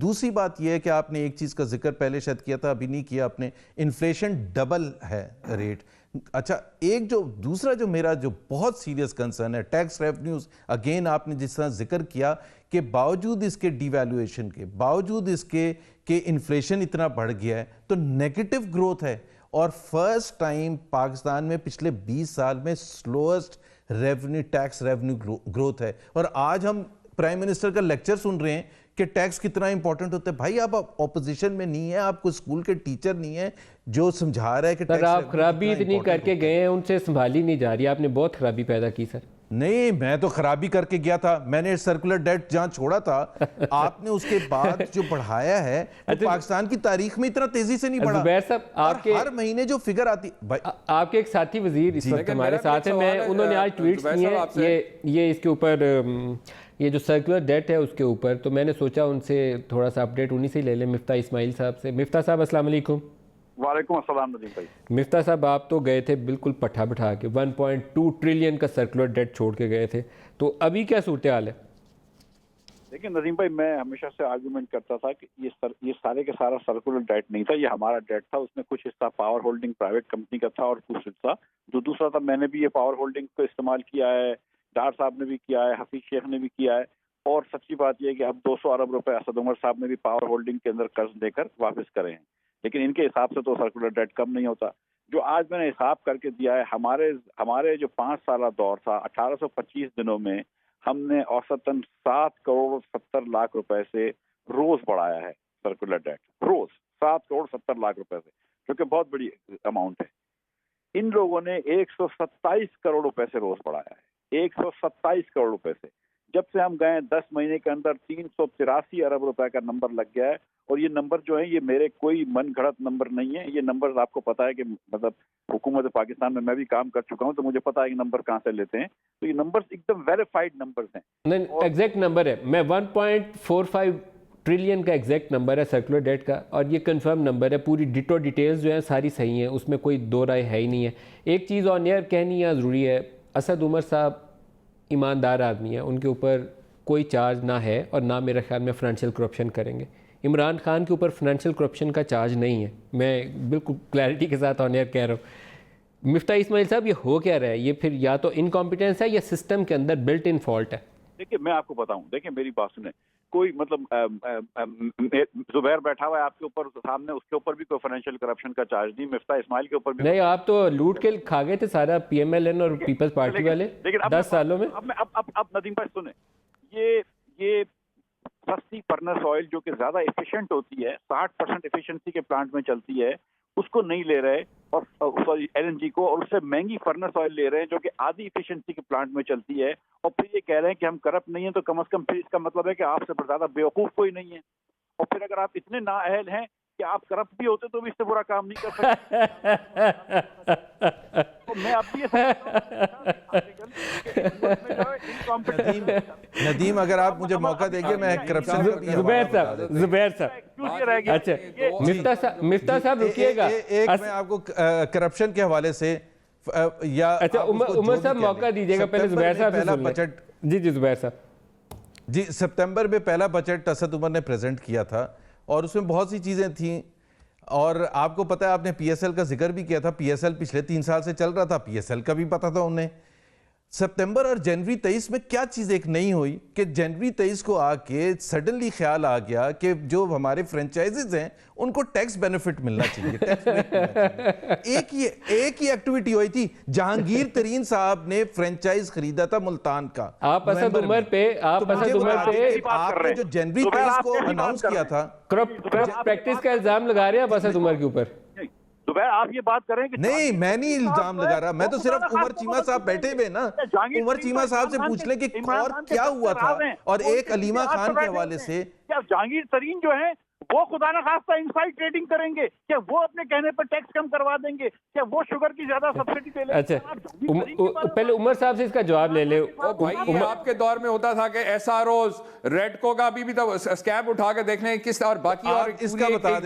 دوسری بات یہ ہے کہ آپ نے ایک چیز کا ذکر پہلے شاید کیا تھا, ابھی نہیں کیا آپ نے, انفلیشن ڈبل ہے ریٹ. اچھا, ایک جو دوسرا جو میرا جو بہت سیریس کنسرن ہے, ٹیکس ریونیوز, اگین آپ نے جس طرح ذکر کیا کہ باوجود اس کے ڈی ویلیویشن کے, باوجود اس کے کہ انفلیشن اتنا بڑھ گیا ہے, تو نیگیٹو گروتھ ہے. اور فرسٹ ٹائم پاکستان میں پچھلے 20 سال میں slowest revenue, tax revenue growth ہے. اور آج ہم پرائم منسٹر کا لیکچر سن رہے ہیں کہ ٹیکس کتنا امپورٹنٹ ہوتا ہے. بھائی آپ اپوزیشن میں نہیں ہیں, آپ کوئی اسکول کے ٹیچر نہیں ہیں جو سمجھا رہا ہے کہ سر آپ خرابی اتنی کر کے گئے ہیں, ان سے سنبھالی نہیں جا رہی, آپ نے بہت خرابی پیدا کی سر. نہیں, میں تو خرابی کر کے گیا تھا, میں نے سرکولر ڈیٹ جہاں چھوڑا تھا, آپ نے اس کے بعد جو بڑھایا ہے وہ پاکستان کی تاریخ میں اتنا تیزی سے نہیں بڑھا. زبیر صاحب, آپ کے ہر مہینے جو فگر آتی, آپ کے ایک ساتھی وزیر اس وقت ہمارے ساتھ ہیں, میں انہوں نے آج ٹویٹس کیے ہیں یہ اس کے اوپر, یہ جو سرکولر ڈیٹ ہے اس کے اوپر, تو میں نے سوچا ان سے تھوڑا سا اپڈیٹ انہی سے لے لیں, مفتاح اسماعیل صاحب سے. مفتاح صاحب السلام علیکم. وعلیکم السلام ندیم بھائی. مفتاح صاحب, آپ تو گئے تھے بالکل پٹھا بٹھا کے 1.2 ٹریلین کا سرکولر ڈیٹ چھوڑ کے گئے تھے, تو ابھی کیا صورتحال ہے؟ دیکھیں ندیم بھائی, میں ہمیشہ سے آرگومنٹ کرتا تھا کہ یہ سارے کے سارا سرکولر ڈیٹ نہیں تھا, یہ ہمارا ڈیٹ تھا. اس میں کچھ حصہ پاور ہولڈنگ پرائیویٹ کمپنی کا تھا اور کچھ حصہ جو دوسرا تھا میں نے بھی یہ پاور ہولڈنگ کو استعمال کیا ہے, ڈار صاحب نے بھی کیا ہے, حفیظ شیخ نے بھی کیا ہے. اور سچی بات یہ ہے کہ اب 200 ارب روپے اسد عمر صاحب نے بھی پاور ہولڈنگ کے اندر قرض دے کر واپس کرے ہیں, لیکن ان کے حساب سے تو سرکولر ڈیٹ کم نہیں ہوتا. جو آج میں نے حساب کر کے دیا ہے, ہمارے جو 5 سالہ دور تھا 1825 دنوں میں ہم نے اوسطاً 7 کروڑ 70 لاکھ روپے سے روز بڑھایا ہے سرکولر ڈیٹ, روز 7 کروڑ 70 لاکھ روپے سے, جو کہ بہت بڑی اماؤنٹ ہے. ان لوگوں نے 127 کروڑ روپے سے روز بڑھایا ہے, 127 کروڑ روپے سے. جب سے ہم گئے 10 مہینے کے اندر 383 ارب روپے کا نمبر لگ گیا ہے. اور یہ نمبر جو ہے یہ میرے کوئی من گھڑت نمبر نہیں ہے, یہ نمبر آپ کو پتا ہے کہ مطلب حکومت پاکستان میں بھی کام کر چکا ہوں, تو مجھے پتا ہے کہ نمبر کہاں سے لیتے ہیں. تو یہ نمبر ایک دم ویریفائڈ نمبرز ہیں. نہیں, ایگزیکٹ نمبر ہے, میں 1.45 ٹریلین کا ایگزیکٹ نمبر ہے سرکولر ڈیٹ کا, اور یہ کنفرم نمبر ہے. پوری ڈیٹیلز جو ہیں ساری صحیح ہیں, اس میں کوئی دو رائے ہے ہی نہیں ہے. ایک چیز آن ایئر کہنی ہے ضروری ہے, اسد عمر صاحب ایماندار آدمی ہے, ان کے اوپر کوئی چارج نہ ہے اور نہ میرے خیال میں فائنینشیل کرپشن کریں گے. عمران خان کے اوپر فائنینشیل کرپشن کا چارج نہیں ہے, میں بالکل کلیئرٹی کے ساتھ آن ایئر کہہ رہا ہوں. مفتاح اسماعیل صاحب, یہ ہو کیا رہا ہے؟ یہ پھر یا تو انکمپیٹنس ہے یا سسٹم کے اندر بلٹ ان فالٹ ہے. دیکھیں میں آپ کو بتاؤں, دیکھیں میری بات سنیں, کوئی مطلب زبیر بیٹھا ہوا ہے آپ کے اوپر سامنے, اس کے اوپر بھی کوئی فائنینشیل کرپشن کا چارج نہیں. مفتاح اسماعیل کے اوپر بھی نہیں, آپ تو لوٹ کے کھا گئے تھے سارا پی ایم ایل این اور پیپلز پارٹی والے 10 سالوں میں. اب ندیم بھائی سنیں, یہ سستی فرنس آئل جو کہ زیادہ ایفیشینٹ ہوتی ہے, 60% ایفیشنسی کے پلانٹ میں چلتی ہے, اس کو نہیں لے رہے, اور LNG کو, اور اس سے مہنگی فرنس آئل لے رہے ہیں جو کہ آدھی ایفیشنسی کے پلانٹ میں چلتی ہے, اور پھر یہ کہہ رہے ہیں کہ ہم کرپٹ نہیں ہیں. تو کم از کم پھر اس کا مطلب ہے کہ آپ سے زیادہ بیوقوف کوئی نہیں ہے. اور پھر اگر آپ اتنے نااہل ہیں کہ آپ کرپٹ بھی ہوتے تو بھی اس سے برا کام نہیں کر سکتے. میں اب بھی ندیم, اگر آپ مجھے موقع دیں گے میں کرپشن کا بھی زبیر صاحب, اچھا مفتاح صاحب رکیے گا, ایک میں آپ کو کرپشن کے حوالے سے یا اچھا عمر صاحب موقع دیجیے گا, پہلے زبیر صاحب پہلا بجٹ. جی زبیر صاحب. جی, سپتمبر میں پہلا بجٹ اسد عمر نے پریزنٹ کیا تھا, اور اس میں بہت سی چیزیں تھیں, اور آپ کو پتہ ہے آپ نے پی ایس ایل کا ذکر بھی کیا تھا. پی ایس ایل پچھلے 3 سال سے چل رہا تھا, پی ایس ایل کا بھی پتہ تھا انہیں. سپتمبر اور جنوری 23 میں کیا چیز ایک نہیں ہوئی کہ جنوری 23 کو آ کے سڈنلی خیال آ گیا کہ جو ہمارے فرینچائزز ہیں ان کو ٹیکس بینیفٹ ملنا چاہیے, ٹیکس بریک ملنا چاہیے. ایک ہی ایکٹیویٹی ہوئی تھی, جہانگیر ترین صاحب نے فرینچائز خریدا تھا ملتان کا. آپ اسد عمر پہ آپ نے جو جنوری 23 کو اناؤنس کیا تھا پریکٹس کا الزام لگا رہے ہیں آپ اسد عمر کے اوپر. زبیر آپ یہ بات کریں کہ نہیں, میں نہیں الزام لگا رہا, میں تو صرف عمر چیمہ صاحب بیٹھے ہوئے نا, عمر چیمہ صاحب سے پوچھ لیں کہ اور کیا ہوا تھا. اور ایک علیمہ خان کے حوالے سے, کیا جہانگیر ترین جو ہیں وہ خدا نہ خواستہ انسائڈ ٹریڈنگ کریں گے, کیا وہ اپنے کہنے پر ٹیکس کم کروا دیں گے, کیا وہ شوگر کی زیادہ سبسڈی دے لیں گے؟ اچھا پہلے عمر صاحب سے اس کا جواب لے لے. آپ کے دور میں ہوتا تھا کہ ایس آر اوز ریڈکو کا بھی تو اسکیب اٹھا کے دیکھ لیں کس, اور باقی اور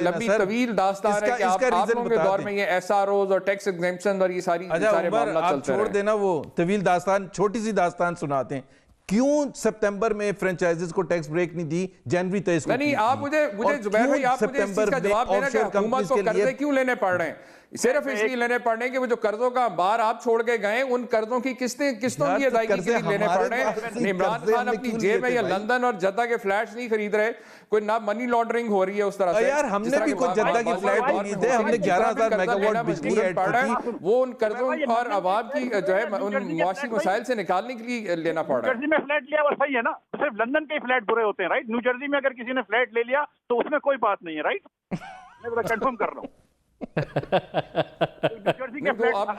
لمبی طویل داستان ہے کہ آپ لوگوں کے دور میں یہ ایس آر اوز اور ٹیکس ایگزمپشن اور یہ سارے معاملات چلتے رہے. چھوڑ دینا وہ طویل داستان, چھوٹی سی داستان سناتے ہیں. کیوں سپتمبر میں فرنچائزز کو ٹیکس بریک نہیں دی, جنوری 23 کو نہیں آپ مجھے زبیر بھائی آپ مجھے اس چیز کا جواب دینا کہ حکومت کو قرضے کیوں لینے پڑ رہے ہیں؟ صرف اس لیے لینے پڑ رہے ہیں کہ وہ جو قرضوں کا بار آپ چھوڑ کے گئے ان قرضوں کی قسطوں کی ادائیگی کے لیے لینے پڑ رہے ہیں. عمران خان اپنی جیب میں یا لندن اور جدہ کے فلیٹس نہیں خرید رہے, کوئی نہ منی لانڈرنگ ہو رہی ہے اس طرح سے. یار ہم نے بھی کوئی جدہ کی فلیٹ نہیں لیتے, ہم نے 11,000 میگا واٹ بجلی ایڈ کی. وہ ان قرضوں اور عوام کی جو ہے ان معاشی مسائل سے نکالنے کے لیے لینا پڑ رہا ہے. نیو جرسی میں فلیٹ لیا وہ صحیح ہے نا, صرف لندن کے ہی فلیٹ برے ہوتے ہیں, رائٹ. نیو جرسی میں اگر کسی نے فلیٹ لے لیا تو اس میں کوئی بات نہیں ہے, رائٹ. میں کنفرم کر رہا ہوں. آپ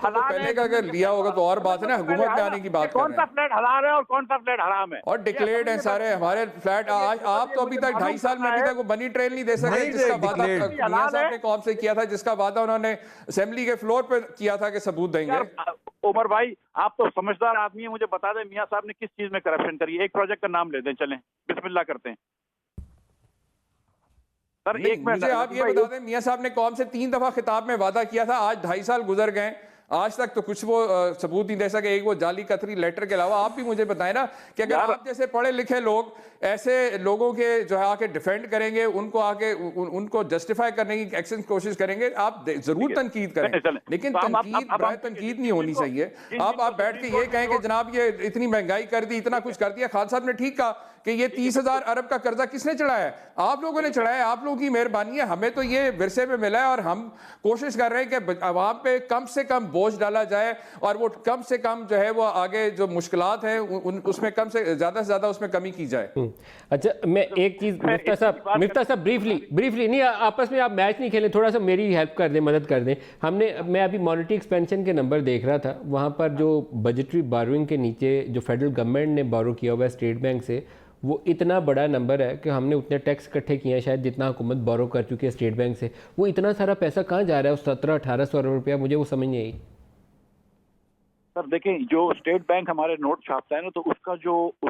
کو پہلے کا اگر لیا ہوگا تو اور بات ہے نا, حکومت میں آنے کی بات کر رہے ہیں. کون سا فلیٹ حلال ہے اور کون سا فلیٹ حرام ہے, اور ڈکلیئرڈ ہیں سارے ہمارے فلیٹ. آپ تو ابھی تک 2.5 سال میں ابھی تک وہ منی ٹریل نہیں دے سکے جس کا وعدہ میاں صاحب نے قوم سے کیا تھا, جس کا وعدہ انہوں نے اسمبلی کے فلور پہ کیا تھا کہ ثبوت دیں گے. عمر بھائی آپ تو سمجھدار آدمی ہیں, مجھے بتا دیں میاں صاحب نے کس چیز میں کرپشن کری ہے. ایک پروجیکٹ کا نام لے دیں, چلیں بسم اللہ کرتے ہیں. مجھے آپ یہ بتا دیں میاں صاحب نے قوم سے 3 دفعہ خطاب میں وعدہ کیا تھا, آج 2.5 سال گزر گئے, آج تک تو کچھ وہ ثبوت نہیں دے سکے, ایک وہ جعلی قطری لیٹر کے علاوہ. آپ بھی مجھے بتائیں نا کہ اگر آپ جیسے پڑھے لکھے لوگ ایسے لوگوں کے جو ہے آ کے ڈیفینڈ کریں گے, ان کو آ کے ان کو جسٹیفائی کرنے کی ایکسن کوشش کریں گے, آپ ضرور تنقید کریں, لیکن تنقید برائے تنقید نہیں ہونی چاہیے. آپ بیٹھ کے یہ کہیں کہ جناب یہ اتنی مہنگائی کر دی, اتنا کچھ کر دیا. خان صاحب نے ٹھیک کہا کہ یہ 30,000 ارب کا قرضہ کس نے چڑھایا ہے؟ آپ لوگوں نے چڑھایا ہے, آپ لوگوں کی مہربانی ہے. ہمیں تو یہ ورثے میں ملا ہے اور ہم کوشش کر رہے ہیں کہ عوام پہ کم سے کم بوجھ ڈالا جائے اور وہ کم سے کم جو ہے وہ آگے جو مشکلات ہیں اس میں کم سے زیادہ اس میں کمی کی جائے. اچھا میں ایک چیز مفتاح صاحب بریفلی نہیں, آپس میں آپ میچ نہیں کھیلیں, تھوڑا سا میری ہیلپ کر دیں, مدد کر دیں. میں ابھی مانیٹری ایکسپینشن کے نمبر دیکھ رہا تھا, وہاں پر جو بجٹری بوروئنگ کے نیچے جو فیڈرل گورنمنٹ نے بورو کیا ہوا ہے اسٹیٹ بینک سے, وہ اتنا بڑا نمبر ہے کہ ہم نے اتنے ٹیکس اکٹھے کیے ہیں شاید جتنا حکومت بورو کر چکی ہے اسٹیٹ بینک سے. وہ اتنا سارا پیسہ کہاں جا رہا ہے, 1700-1800 ارب روپیہ, مجھے وہ سمجھ نہیں آئی. سر دیکھیں جو اسٹیٹ بینک ہمارے نوٹ چھاپتا ہے نا, تو اس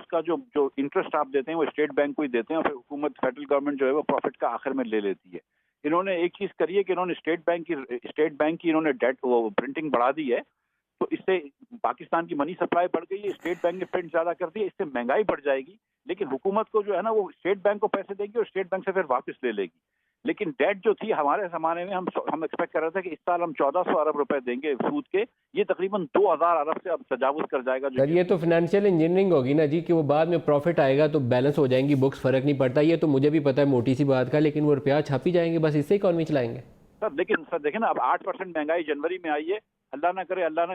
کا جو انٹرسٹ آپ دیتے ہیں وہ اسٹیٹ بینک کو ہی دیتے ہیں, اور پھر حکومت فیڈرل گورنمنٹ جو ہے وہ پروفٹ کا آخر میں لے لیتی ہے. انہوں نے ایک چیز کری ہے کہ انہوں نے اسٹیٹ بینک کی انہوں نے ڈیٹ پرنٹنگ بڑھا دی ہے, تو اس سے پاکستان کی منی سپلائی بڑھ گئی ہے. اسٹیٹ بینک نے پرنٹ زیادہ کر دی ہے, اس سے مہنگائی بڑھ جائے گی, لیکن حکومت کو جو ہے نا وہ اسٹیٹ بینک کو پیسے دے گی اور اسٹیٹ بینک سے پھر واپس لے لے گی. لیکن ڈیٹ جو تھی ہمارے زمانے میں ہم ایکسپیکٹ کر رہے تھے کہ اس سال ہم 1400 ارب روپے دیں گے سود کے, یہ تقریباً 2000 ارب سے اب تجاوز کر جائے گا. سر یہ تو فنانشیل انجینئرنگ ہوگی نا جی, کہ وہ بعد میں پروفٹ آئے گا تو بیلنس ہو جائیں گی بکس, فرق نہیں پڑتا. یہ تو مجھے بھی پتا ہے موٹی سی بات کا, لیکن وہ روپیہ چھاپی جائیں گے, بس اس سے اکانومی چلائیں گے. سر دیکھیں نا, اب 8% مہنگائی جنوری میں آئی ہے, اللہ نہ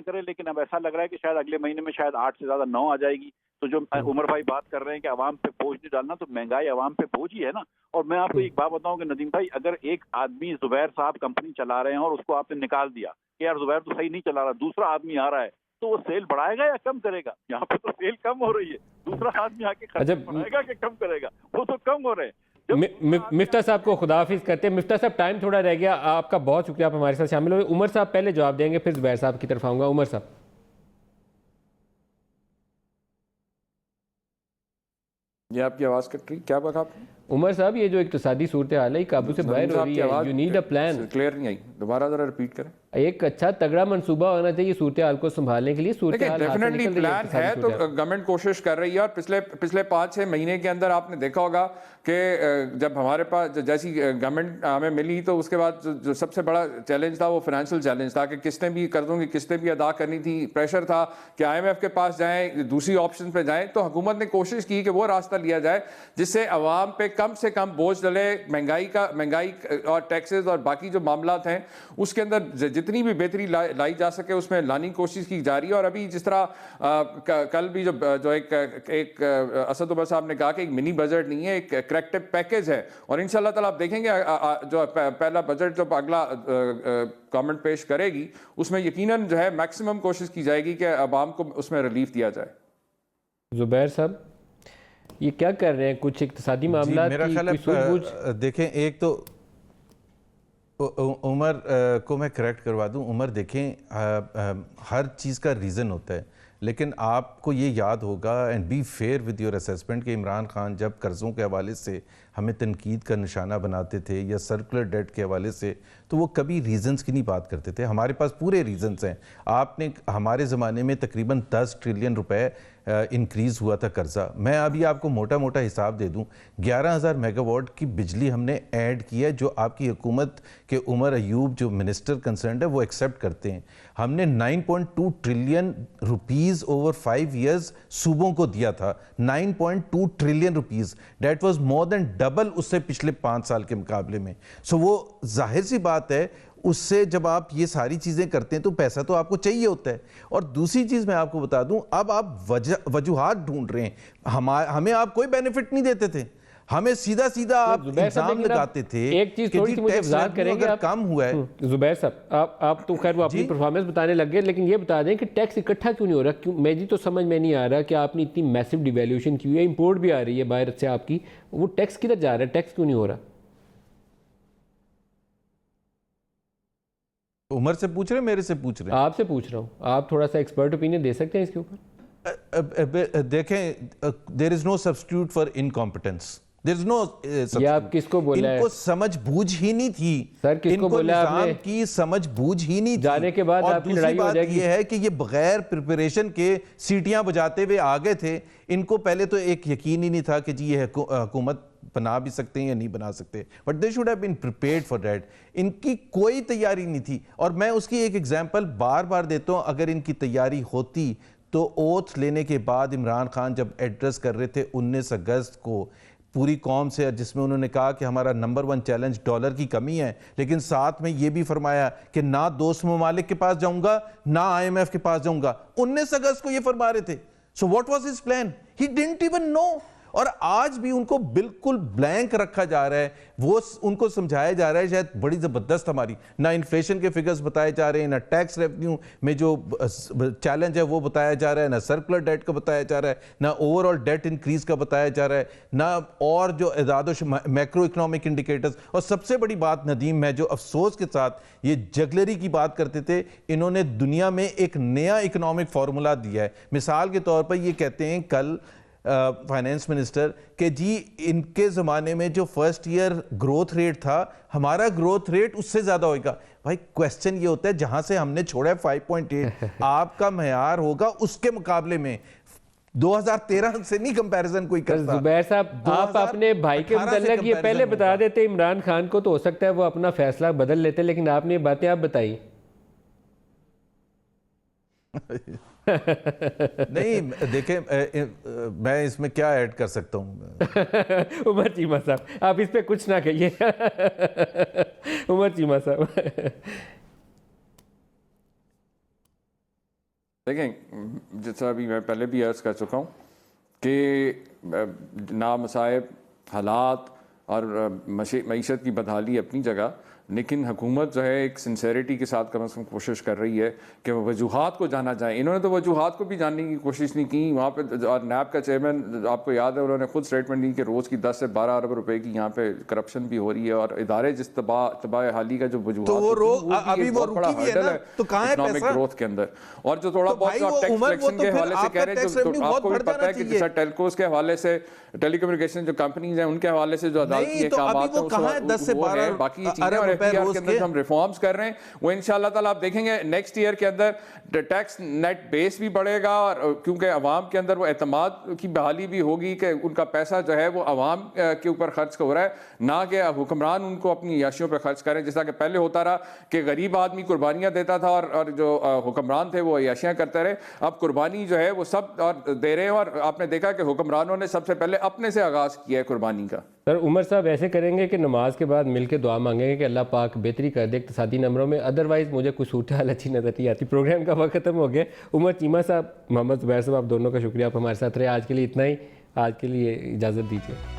کرے, لیکن اب ایسا لگ رہا ہے کہ شاید اگلے مہینے میں شاید 8 سے زیادہ 9 آ جائے گی. تو جو عمر بھائی بات کر رہے ہیں کہ عوام پہ بوجھ نہیں ڈالنا, تو مہنگائی عوام پہ بوجھ ہی ہے نا. اور میں آپ کو ایک بات بتاؤں کہ ندیم بھائی, اگر ایک آدمی زبیر صاحب کمپنی چلا رہے ہیں اور اس کو آپ نے نکال دیا کہ یار زبیر تو صحیح نہیں چلا رہا, دوسرا آدمی آ رہا ہے, تو وہ سیل بڑھائے گا یا کم کرے گا؟ یہاں پہ تو سیل کم ہو رہی ہے, دوسرا آدمی آ کے خرچ بڑھائے گا کہ کم کرے گا؟ وہ تو کم ہو رہے ہیں. مفتاح صاحب کو خدا حافظ کرتے ہیں. مفتاح صاحب ٹائم تھوڑا رہ گیا, آپ کا بہت شکریہ, آپ ہمارے ساتھ شامل ہوئے. عمر صاحب پہلے جواب دیں گے, پھر زبیر صاحب کی طرف آؤں گا. عمر صاحب. یہ آپ کی آواز کٹ رہی, کیا بات آپ؟ عمر صاحب یہ جو اقتصادی صورتحال ہے قابو سے باہر ہو رہی ہے, you need a plan. Clear نہیں آئی, دوبارہ ذرا ریپیٹ کریں. ایک اچھا تگڑا منصوبہ ہونا چاہیے صورتحال کو سنبھالنے کے لیے. صورتحال ڈیفینیٹلی پلان ہے, تو گورنمنٹ کوشش کر رہی ہے, اور پچھلے 5-6 مہینے کے اندر آپ نے دیکھا ہوگا کہ جب ہمارے پاس جیسی گورنمنٹ ہمیں ملی, تو اس کے بعد جو سب سے بڑا چیلنج تھا وہ فائنینشیل چیلنج تھا کہ قسطیں بھی, قرضوں کی قسطیں بھی ادا کرنی تھی. پریشر تھا کہ IMF کے پاس جائیں, دوسری آپشن پہ جائیں. تو حکومت نے کوشش کی کہ وہ راستہ لیا جائے جس سے عوام پہ کم سے کم بوجھ ڈلے. مہنگائی اور ٹیکسز اور باقی جو معاملات ہیں اس کے اندر جتنی بھی بہتری لائی جا سکے اس میں لانے کی کوشش کی جا رہی ہے. اور ابھی جس طرح کل بھی جو ایک اسد عمر صاحب نے کہا کہ ایک منی بجٹ نہیں ہے, ایک کریکٹو پیکیج ہے, اور انشاءاللہ تعالیٰ آپ دیکھیں گے جو پہلا بجٹ جو اگلا گورنمنٹ پیش کرے گی اس میں یقیناً جو ہے میکسیمم کوشش کی جائے گی کہ عوام کو اس میں ریلیف دیا جائے. زبیر صاحب یہ کیا کر رہے ہیں, کچھ اقتصادی معاملات میرا خیال ہے دیکھیں, ایک تو عمر کو میں کریکٹ کروا دوں. عمر دیکھیں ہر چیز کا ریزن ہوتا ہے, لیکن آپ کو یہ یاد ہوگا and be fair with your assessment کہ عمران خان جب قرضوں کے حوالے سے ہمیں تنقید کا نشانہ بناتے تھے یا سرکولر ڈیٹ کے حوالے سے, تو وہ کبھی ریزنز کی نہیں بات کرتے تھے. ہمارے پاس پورے ریزنز ہیں. آپ نے ہمارے زمانے میں تقریباً 10 ٹریلین روپے انکریز ہوا تھا قرضہ. میں ابھی آپ کو موٹا موٹا حساب دے دوں, 11,000 میگا واٹ کی بجلی ہم نے ایڈ کیا, جو آپ کی حکومت کے عمر ایوب جو منسٹر کنسرنڈ ہے وہ ایکسیپٹ کرتے ہیں. ہم نے 9.2 ٹریلین روپیز اوور 5 ایئرز صوبوں کو دیا تھا, 9.2 trillion rupees, that was more than double اس سے پچھلے 5 سال کے مقابلے میں. سو وہ ظاہر سی بات ہے, اس سے جب آپ یہ ساری چیزیں کرتے ہیں تو پیسہ تو آپ کو چاہیے ہوتا ہے. اور دوسری چیز میں آپ کو بتا دوں, اب آپ وجوہات ڈھونڈ رہے ہیں. ہمیں آپ کوئی بینیفٹ نہیں دیتے تھے, ہمیں سیدھا سیدھا آپ الزام لگاتے تھے. ایک چیز تھوڑی سی مجھے وضاحت کریں گے, کم ہوا ہے زبیر صاحب, آپ تو خیر وہ اپنی پرفارمنس بتانے لگ گئے, لیکن یہ بتا دیں کہ ٹیکس اکٹھا کیوں نہیں ہو رہا؟ میں جی تو سمجھ میں نہیں آ رہا کہ آپ نے اتنی میسو ڈیویلیوشن کی ہوئی ہے, امپورٹ بھی آ رہی ہے باہر سے آپ کی, وہ ٹیکس کدھر جا رہا ہے, ٹیکس کیوں نہیں ہو رہا؟ عمر سے پوچھ رہے ہیں, میرے سے پوچھ رہے ہیں؟ آپ سے پوچھ رہا ہوں, آپ تھوڑا سا ایکسپرٹ اوپینین دے سکتے ہیں اس کے اوپر؟ دیکھیں, there is no substitute for incompetence. There is no substitute. یہ آپ کس کو بولا ہے؟ ان کو سمجھ بوجھ ہی نہیں تھی. سر کس کو بولا آپ نے؟ نظام کی سمجھ بوجھ ہی نہیں تھی. جانے کے بعد آپ کی لڑائی ہو جائے گی. اور دوسری بات یہ ہے کہ یہ بغیر پریپریشن کے سیٹیاں بجاتے ہوئے آگے تھے. ان کو پہلے تو ایک یقین ہی نہیں تھا کہ جی یہ حکومت بنا بھی سکتے ہیں یا نہیں بنا سکتے, but they should have been prepared for that. ان کی کوئی تیاری نہیں تھی. اور میں اس کی ایک ایگزامپل بار بار دیتا ہوں, اگر ان کی تیاری ہوتی تو اوتھ لینے کے بعد عمران خان جب ایڈریس کر رہے تھے 19 اگست کو پوری قوم سے, جس میں انہوں نے کہا کہ ہمارا نمبر 1 چیلنج ڈالر کی کمی ہے, لیکن ساتھ میں یہ بھی فرمایا کہ نہ دوست ممالک کے پاس جاؤں گا نہ IMF کے پاس جاؤں گا. 19 اگست کو یہ فرما رہے تھے. So what was his plan? He didn't even know. اور آج بھی ان کو بالکل بلینک رکھا جا رہا ہے. وہ ان کو سمجھایا جا رہا ہے شاید بڑی زبردست ہماری نہ انفلیشن کے فگرز بتائے جا رہے ہیں, نہ ٹیکس ریونیو میں جو چیلنج ہے وہ بتایا جا رہا ہے, نہ سرکولر ڈیٹ کا بتایا جا رہا ہے, نہ اوور آل ڈیٹ انکریز کا بتایا جا رہا ہے, نہ اور جو اعداد و میکرو اکنامک انڈیکیٹرز. اور سب سے بڑی بات ندیم, میں جو افسوس کے ساتھ یہ جگلری کی بات کرتے تھے, انہوں نے دنیا میں ایک نیا اکنامک فارمولا دیا ہے. مثال کے طور پر یہ کہتے ہیں کل فائنینس منسٹر کہ جی ان کے زمانے میں جو فرسٹ ایئر گروتھ ریٹ تھا, ہمارا گروتھ ریٹ اس سے زیادہ ہوئے گا. بھائی کویسچن یہ ہوتا ہے جہاں سے ہم نے چھوڑا ہے 5.8, آپ کا معیار ہوگا اس کے مقابلے میں 2013 سے نہیں کمپیریزن کوئی کرتا. زبیر صاحب آپ اپنے بھائی کے متعلق یہ پہلے بتا دیتے عمران خان کو, تو ہو سکتا ہے وہ اپنا فیصلہ بدل لیتے, لیکن آپ نے یہ باتیں آپ بتائی. نہیں دیکھیں, میں اس میں کیا ایڈ کر سکتا ہوں. عمر چیمہ صاحب آپ اس پہ کچھ نہ کہیے. عمر چیمہ صاحب دیکھیں, جیسا ابھی میں پہلے بھی عرض کر چکا ہوں کہ نامصائب حالات اور معیشت کی بدحالی اپنی جگہ, لیکن حکومت جو ہے ایک سنسیریٹی کے ساتھ کم از کم کوشش کر رہی ہے کہ وہ وجوہات کو جانا جائیں. انہوں نے تو وجوہات کو بھی جاننے کی کوشش نہیں کی. وہاں پہ اور نیب کا چیئرمین آپ کو یاد ہے, انہوں نے خود سٹیٹمنٹ دی کہ روز کی 10 سے 12 ارب روپے کی یہاں پہ کرپشن بھی ہو رہی ہے, اور ادارے جس تباہ حالی کا جو وجوہات اکنامک گروتھ کے اندر, اور جو تھوڑا بہت ٹیکس کلیکشن کے حوالے سے کہہ رہے ہیں, جو آپ کو بھی پتہ ہے کہ جیسا ٹیلکوز کے حوالے سے, ٹیلی کمیونیکیشن جو کمپنیز ہیں ان کے حوالے سے جو عدالتی احکامات ہیں وہ ہے. باقی یہ چیزیں اور FDR کے اندر ہم ریفارمز کر رہے ہیں, وہ انشاءاللہ تعالیٰ آپ دیکھیں گے نیکسٹ ایئر کے اندر ٹیکس نیٹ بیس بھی بڑھے گا, اور کیونکہ عوام کے اندر وہ اعتماد کی بحالی بھی ہوگی کہ ان کا پیسہ جو ہے وہ عوام کے اوپر خرچ ہو رہا ہے, نہ کہ حکمران ان کو اپنی عیاشیوں پہ خرچ کریں, جیسا کہ پہلے ہوتا رہا کہ غریب آدمی قربانیاں دیتا تھا اور جو حکمران تھے وہ عیاشیاں کرتے رہے. اب قربانی جو ہے وہ سب اور دے رہے ہیں, اور آپ نے دیکھا کہ حکمرانوں نے سب سے پہلے اپنے سے آغاز کیا ہے قربانی کا. سر عمر صاحب ایسے کریں گے کہ نماز کے بعد مل کے دعا مانگیں گے کہ اللہ پاک بہتری کر دے اقتصادی نمبروں میں, ادروائز مجھے کوئی صورتحال اچھی نظر نہیں آتی. پروگرام کا وقت ختم ہو گیا. عمر چیمہ صاحب, محمد زبیر صاحب, آپ دونوں کا شکریہ, آپ ہمارے ساتھ رہے. آج کے لیے اتنا ہی, آج کے لیے اجازت دیجیے.